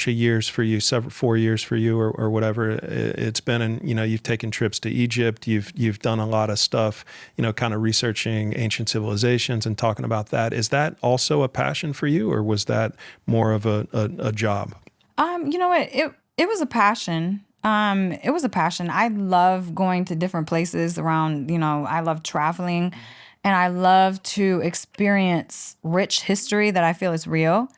of years for you, 4 years for you, or whatever it's been? And, you've taken trips to Egypt, you've done a lot of stuff, kind of researching ancient civilizations and talking about that. Is that also a passion for you, or was that more of a job? You know what? It was a passion. It was a passion. I love going to different places around, I love traveling, and I love to experience rich history that I feel is real.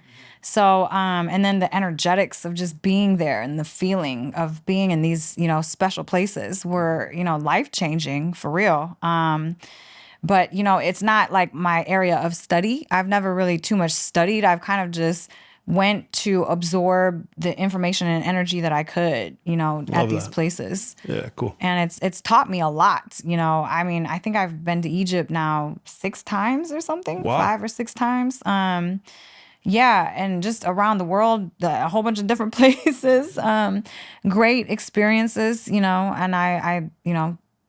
So, and then the energetics of just being there, and the feeling of being in these, special places were, life-changing for real. But, it's not like my area of study. I've never really too much studied. I've kind of just went to absorb the information and energy that I could, at these places. Yeah, cool. And it's taught me a lot. I mean, I think I've been to Egypt now 6 times or something, Wow. 5 or 6 times. Yeah, and just around the world, a whole bunch of different places. Great experiences, and I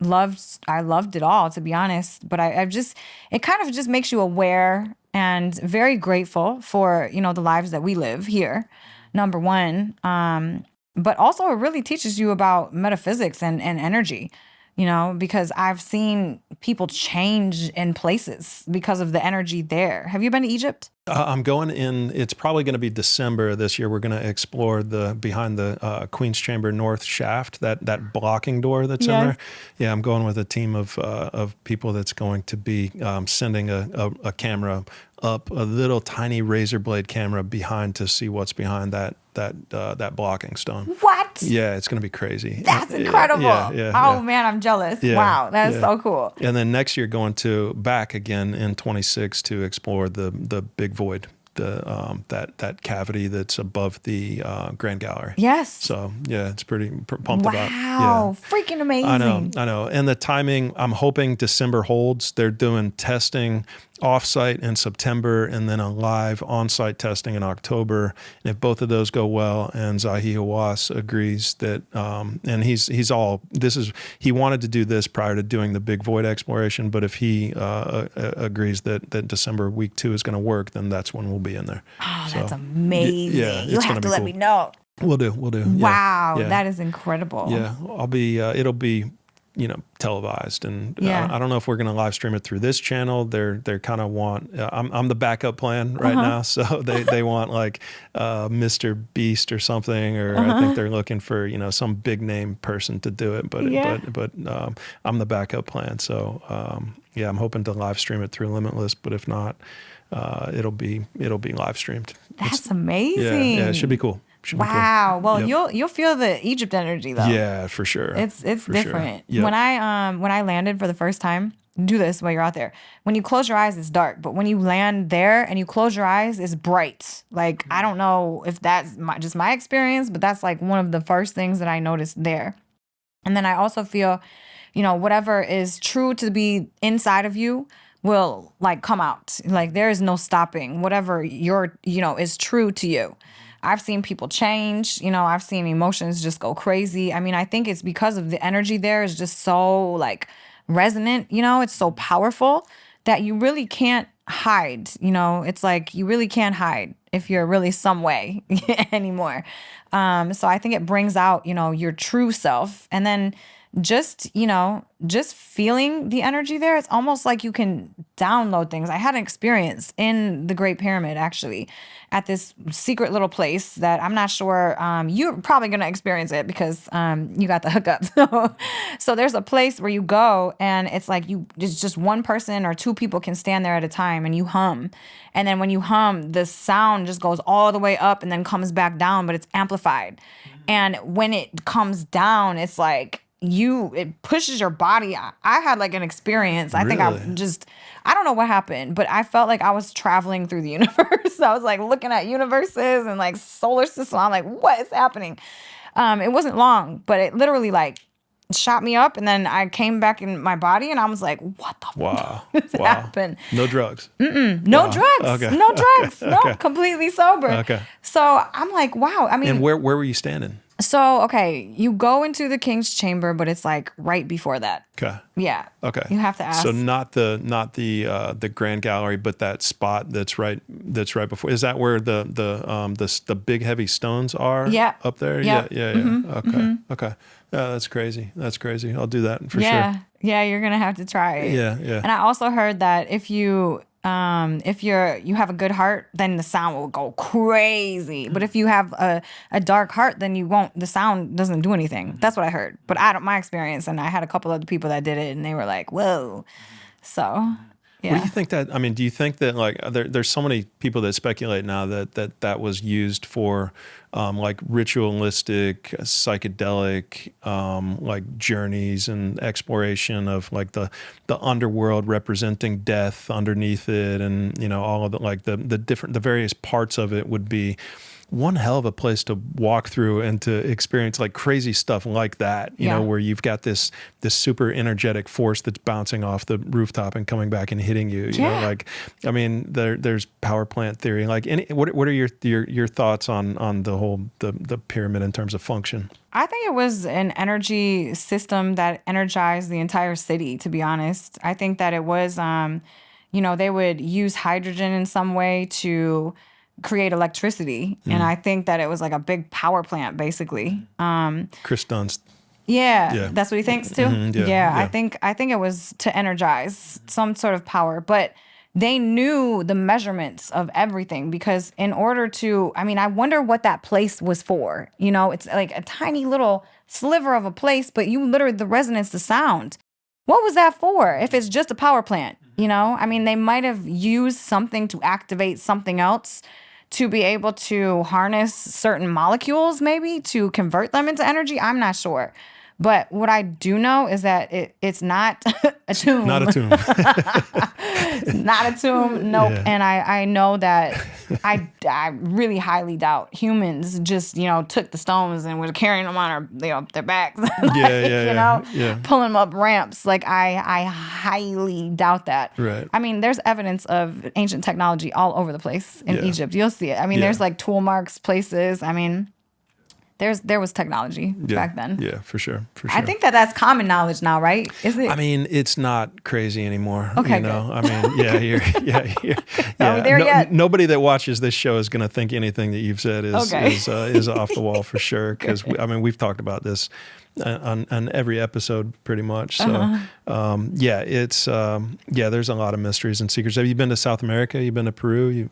loved it all, to be honest. But it kind of just makes you aware and very grateful for, the lives that we live here, number one. But also it really teaches you about metaphysics and energy, because I've seen people change in places because of the energy there. Have you been to Egypt? I'm going in, it's probably going to be December this year. We're going to explore behind the Queen's Chamber North shaft, that blocking door that's in there. Yeah, I'm going with a team of people that's going to be sending a camera up, a little tiny razor blade camera behind, to see what's behind that blocking stone. What? Yeah, it's going to be crazy. That's incredible. Yeah. Man, I'm jealous. Yeah, wow, that is so cool. And then next year going back again in 26 to explore the big void, that cavity that's above the Grand Gallery. Yes. So yeah, it's pretty pumped about. Wow, freaking amazing. I know. And the timing, I'm hoping December holds. They're doing testing offsite in September, and then a live on-site testing in October. And if both of those go well, and Zahi Hawass agrees that, and he wanted to do this prior to doing the big void exploration, but if he agrees that December week 2 is going to work, then that's when we'll be in there. Oh, that's amazing. Yeah, You'll have to let me know. We'll do. Wow, Yeah. that is incredible. Yeah, I'll be, it'll be, televised, and I don't know if we're going to live stream it through this channel. They're kind of want, I'm the backup plan right now. So they want like Mr. Beast or something, or I think they're looking for, some big name person to do it. But I'm the backup plan. So I'm hoping to live stream it through Limitless, but if not, it'll be live streamed. That's amazing. Yeah, it should be cool. Wow. Well, you'll feel the Egypt energy though. Yeah, for sure. It's different. Sure. Yep. When I landed for the first time, do this while you're out there. When you close your eyes, it's dark, but when you land there and you close your eyes, it's bright. Like, I don't know if that's just my experience, but that's like one of the first things that I noticed there. And then I also feel, whatever is true to be inside of you will like come out. Like, there is no stopping whatever is true to you. I've seen people change. I've seen emotions just go crazy. I mean, I think it's because of the energy there is just so like resonant. It's so powerful that you really can't hide. It's like you really can't hide if you're really some way anymore. So I think it brings out, your true self. And then just feeling the energy there, it's almost like you can download things. I had an experience in the Great Pyramid, actually, at this secret little place that I'm not sure you're probably going to experience it because you got the hookup. So there's a place where you go and it's like it's just one person or two people can stand there at a time and you hum. And then when you hum, the sound just goes all the way up and then comes back down, but it's amplified. And when it comes down, it's like, it pushes your body. I had like an experience. I think I don't know what happened, but I felt like I was traveling through the universe. I was like looking at universes and like solar system. I'm like, what is happening? It wasn't long, but it literally like shot me up. And then I came back in my body and I was like, what the fuck happened? No drugs. No drugs. Okay. No drugs. Okay. No, completely sober. Okay. So I'm like, wow. I mean, and where were you standing? So, okay, you go into the king's chamber, but it's like right before that. Okay. Yeah. Okay. You have to ask. So not the grand gallery, but that spot that's right before. Is that where the big heavy stones are? Yeah. Up there. Yep. Yeah. Okay. Okay. Yeah, that's crazy. I'll do that for sure. Yeah, you're gonna have to try it. Yeah. And I also heard that if you you have a good heart, then the sound will go crazy. But if you have a dark heart, then you won't. The sound doesn't do anything. That's what I heard. But my experience, and I had a couple other people that did it, and they were like, "Whoa!" So. Yeah. What do you think that? I mean, do you think that like there's so many people that speculate now that was used for like ritualistic, psychedelic, like journeys and exploration of like the underworld representing death underneath it, and all of the like the various parts of it would be one hell of a place to walk through and to experience like crazy stuff like that, you know, where you've got this super energetic force that's bouncing off the rooftop and coming back and hitting you. You know, like, I mean, there's power plant theory. Like, what are your thoughts on the whole the pyramid in terms of function? I think it was an energy system that energized the entire city, to be honest. I think that it was, they would use hydrogen in some way to create electricity. And I think that it was like a big power plant, basically. Chris Dunn's. Yeah, that's what he thinks too. Mm-hmm, I think it was to energize some sort of power, but they knew the measurements of everything because in order to, I wonder what that place was for. It's like a tiny little sliver of a place, but you literally, the resonance, the sound. What was that for? If it's just a power plant, they might have used something to activate something else to be able to harness certain molecules, maybe to convert them into energy. I'm not sure. But what I do know is that it's not a tomb. Not a tomb. Not a tomb. Nope. Yeah. And I know that I really highly doubt humans just, took the stones and were carrying them on their backs. Pulling them up ramps. Like I highly doubt that. Right. There's evidence of ancient technology all over the place in Egypt. You'll see it. There's like tool marks, places. There was technology back then. Yeah, for sure. I think that's common knowledge now, right? Is it? It's not crazy anymore. Okay, Good. Are we there yet? Nobody that watches this show is going to think anything that you've said is off the wall for sure. Because we've talked about this on every episode pretty much. So there's a lot of mysteries and secrets. Have you been to South America? You've been to Peru?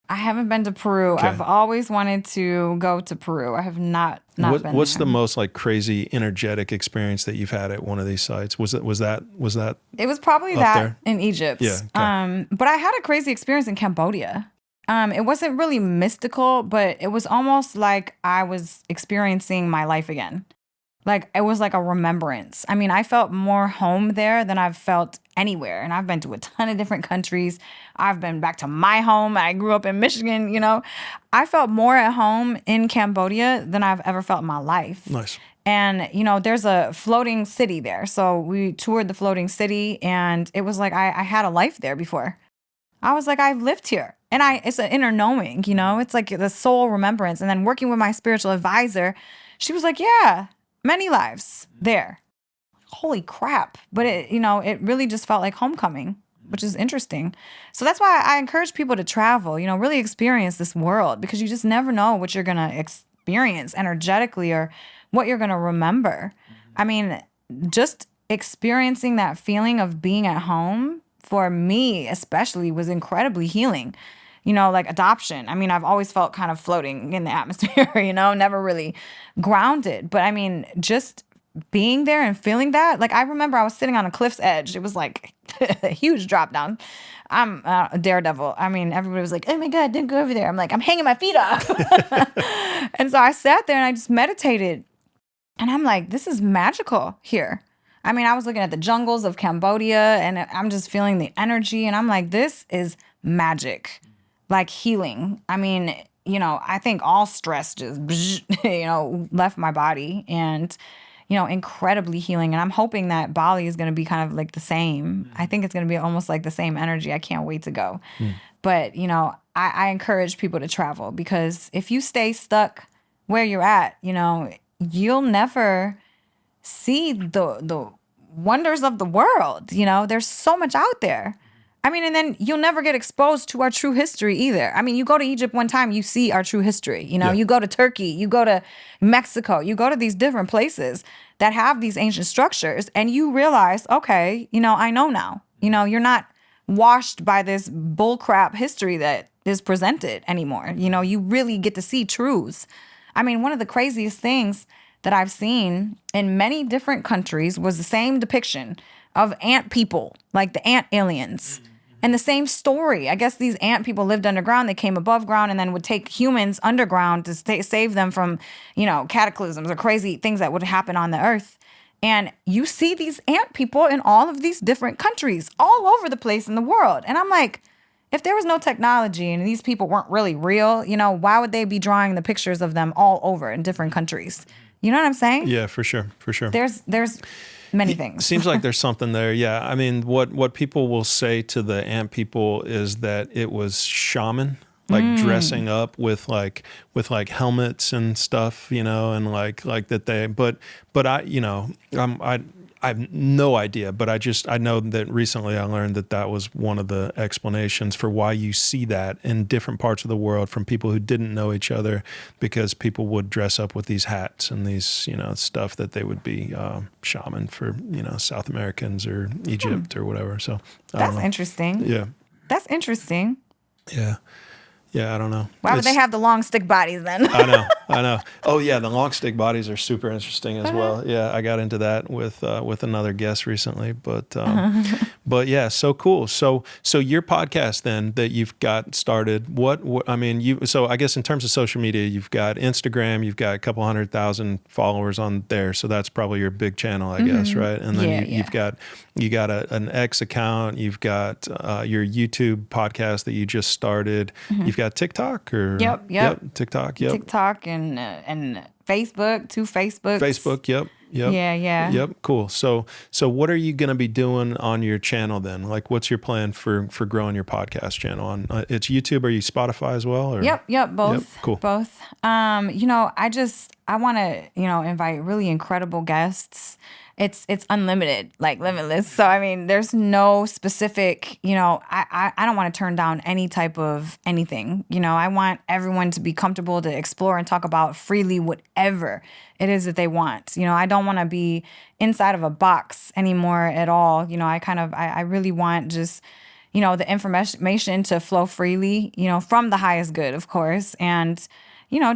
I haven't been to Peru. Okay. I've always wanted to go to Peru. I have not been What's there. the most like crazy energetic experience that you've had at one of these sites? Was that? It was probably that there? in Egypt. Yeah. Okay. But I had a crazy experience in Cambodia. It wasn't really mystical, but it was almost like I was experiencing my life again. Like it was like a remembrance. I felt more home there than I've felt anywhere. And I've been to a ton of different countries. I've been back to my home. I grew up in Michigan, I felt more at home in Cambodia than I've ever felt in my life. Nice. And, there's a floating city there. So we toured the floating city and it was like I had a life there before. I was like, I've lived here. And it's an inner knowing, it's like the soul remembrance. And then working with my spiritual advisor, she was like, yeah, many lives there. Holy crap. But it really just felt like homecoming, which is interesting. So that's why I encourage people to travel, really experience this world, because you just never know what you're going to experience energetically or what you're going to remember. I mean, just experiencing that feeling of being at home for me especially was incredibly healing. Like adoption. I mean, I've always felt kind of floating in the atmosphere, never really grounded. But I mean, just being there and feeling that, like I remember I was sitting on a cliff's edge. It was like a huge drop down. I'm a daredevil. I mean, everybody was like, oh my God, don't go over there. I'm like, I'm hanging my feet up. And so I sat there and I just meditated. And I'm like, this is magical here. I mean, I was looking at the jungles of Cambodia and I'm just feeling the energy. And I'm like, this is magic, like healing. I mean, I think all stress just, left my body and, incredibly healing. And I'm hoping that Bali is going to be kind of like the same. I think it's going to be almost like the same energy. I can't wait to go. But, I encourage people to travel, because if you stay stuck where you're at, you'll never see the wonders of the world. There's so much out there. I mean, and then you'll never get exposed to our true history either. I mean, you go to Egypt one time, you see our true history. You go to Turkey, you go to Mexico, you go to these different places that have these ancient structures, and you realize, okay, I know now. You're not washed by this bullcrap history that is presented anymore. You really get to see truths. I mean, one of the craziest things that I've seen in many different countries was the same depiction of ant people, like the ant aliens. And the same story. I guess these ant people lived underground. They came above ground and then would take humans underground to save them from, cataclysms or crazy things that would happen on the earth. And you see these ant people in all of these different countries, all over the place in the world. And I'm like, if there was no technology and these people weren't really real, why would they be drawing the pictures of them all over in different countries? You know what I'm saying? Yeah, for sure. For sure. There's many things. Seems like there's something there. Yeah. I mean, what people will say to the ant people is that it was shaman, like dressing up with helmets and stuff, and like that but I have no idea, but I know that recently I learned that was one of the explanations for why you see that in different parts of the world from people who didn't know each other, because people would dress up with these hats and these, stuff that they would be shaman for, South Americans or Egypt or whatever. So that's interesting. Yeah. That's interesting. Yeah. Yeah, I don't know. Why would they have the long stick bodies then? I know. Oh yeah, the long stick bodies are super interesting as well. Yeah, I got into that with another guest recently, but yeah, so cool. So your podcast then that you've got started, so I guess in terms of social media, you've got Instagram, you've got a couple 100,000 followers on there, so that's probably your big channel, I guess, right? And then you've got an X account, you've got your YouTube podcast that you just started. You've got TikTok or Yep. TikTok, TikTok and Facebook, 2 Facebooks. Facebook, yep. Yeah. Yep, cool. So what are you going to be doing on your channel then? Like, what's your plan for growing your podcast channel? On it's YouTube, or you Spotify as well? Or? Yep, both. Yep, cool. Both. I want to, invite really incredible guests. It's unlimited, like limitless. So, I mean, there's no specific, I don't want to turn down any type of anything. I want everyone to be comfortable to explore and talk about freely whatever it is that they want. I don't want to be inside of a box anymore at all. I really want just, the information to flow freely, from the highest good, of course. And,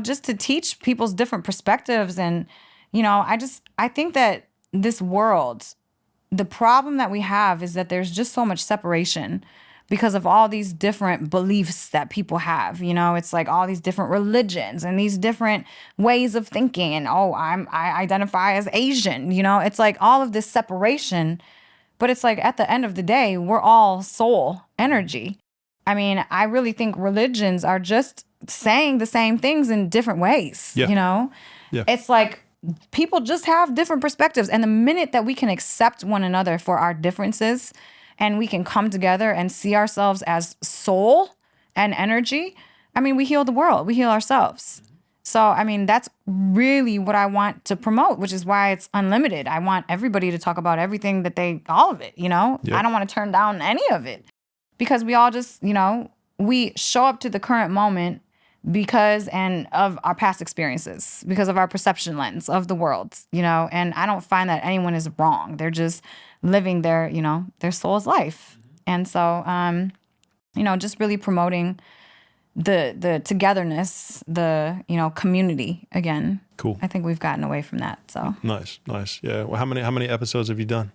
just to teach people's different perspectives. And, I think that this world, the problem that we have is that there's just so much separation because of all these different beliefs that people have. It's like all these different religions and these different ways of thinking. And, I identify as Asian. It's like all of this separation. But it's like at the end of the day, we're all soul energy. I mean, I really think religions are just saying the same things in different ways. Yeah. It's like people just have different perspectives. And the minute that we can accept one another for our differences and we can come together and see ourselves as soul and energy, I mean, we heal the world, we heal ourselves. So, I mean, that's really what I want to promote, which is why it's unlimited. I want everybody to talk about everything all of it, you know? Yep. I don't want to turn down any of it because we all just, you know, we show up to the current moment because of our past experiences, because of our perception lens of the world, you know? And I don't find that anyone is wrong. They're just living their, you know, their soul's life. And so, you know, just really promoting the togetherness, the, you know, community again. Cool. I think we've gotten away from that. So Nice. Yeah. Well, how many episodes have you done?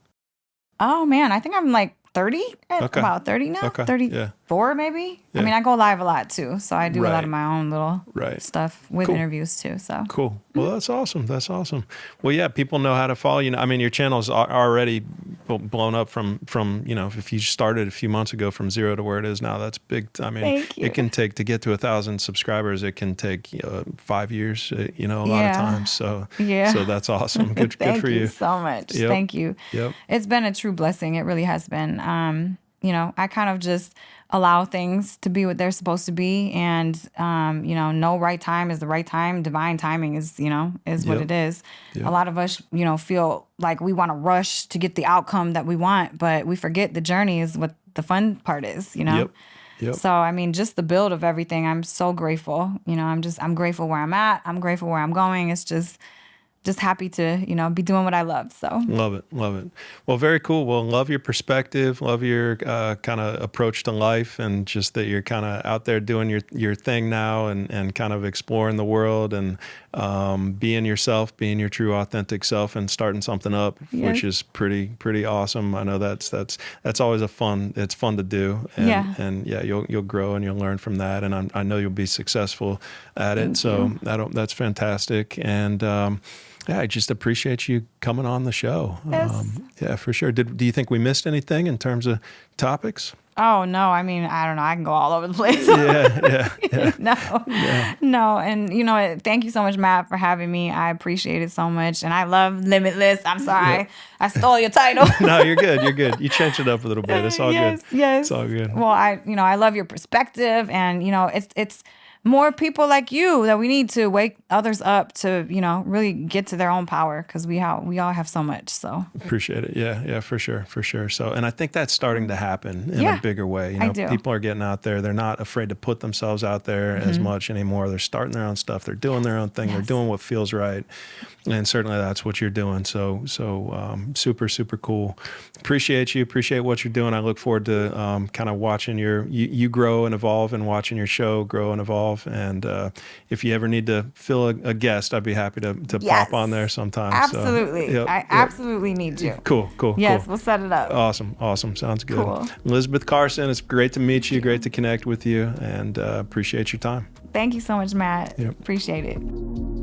Oh man, I think I'm like 30, about 30 now, Okay. 34 maybe. Yeah. I mean, I go live a lot too, so I do a lot of my own little stuff with interviews too. So cool. Well, that's awesome. That's awesome. Well, yeah, people know how to follow you. I mean, your channel's already blown up from you know, if you started a few months ago from 0 to where it is now, that's big. I mean, it can take to get to 1,000 subscribers. It can take 5 years. You know, a lot of times. So so that's awesome. Good for you. Thank you so much. Yep. Thank you. Yep. It's been a true blessing. It really has been. You know, I kind of just allow things to be what they're supposed to be. And, you know, no right time is the right time. Divine timing is, you know, is what it is. A lot of us, you know, feel like we want to rush to get the outcome that we want, but we forget the journey is what the fun part is, you know? Yep. So, I mean, just the build of everything, I'm so grateful. You know, I'm grateful where I'm at. I'm grateful where I'm going. It's just happy to, you know, be doing what I love. So love it. Well, very cool. Well, love your perspective, love your kind of approach to life, and just that you're kind of out there doing your thing now and kind of exploring the world and being yourself, being your true authentic self and starting something up, which is pretty awesome. I know that's always it's fun to do. And you'll grow and you'll learn from that. And I know you'll be successful at it. So that's fantastic. And, yeah, I just appreciate you coming on the show. Yes. Yeah, for sure. Do you think we missed anything in terms of topics? Oh, no. I mean, I don't know. I can go all over the place. No. And, you know, thank you so much, Matt, for having me. I appreciate it so much. And I love Limitless. I'm sorry. I stole your title. No, you're good. You changed it up a little bit. It's all good. Yes. It's all good. Well, I love your perspective. And, you know, it's more people like you that we need to wake others up to, you know, really get to their own power, because we all have so much. So appreciate it. Yeah, for sure. So, and I think that's starting to happen in a bigger way. You know, people are getting out there. They're not afraid to put themselves out there as much anymore. They're starting their own stuff. They're doing their own thing. They're doing what feels right. And certainly that's what you're doing. So super cool. Appreciate you. Appreciate what you're doing. I look forward to kind of watching you grow and evolve, and watching your show grow and evolve. And if you ever need to fill a guest, I'd be happy to pop on there sometime. Absolutely. So, I absolutely need you. Cool. Yes, we'll set it up. Awesome. Sounds good. Cool. Elisabeth Carson, it's great to meet you. Great to connect with you, and appreciate your time. Thank you so much, Matt. Appreciate it.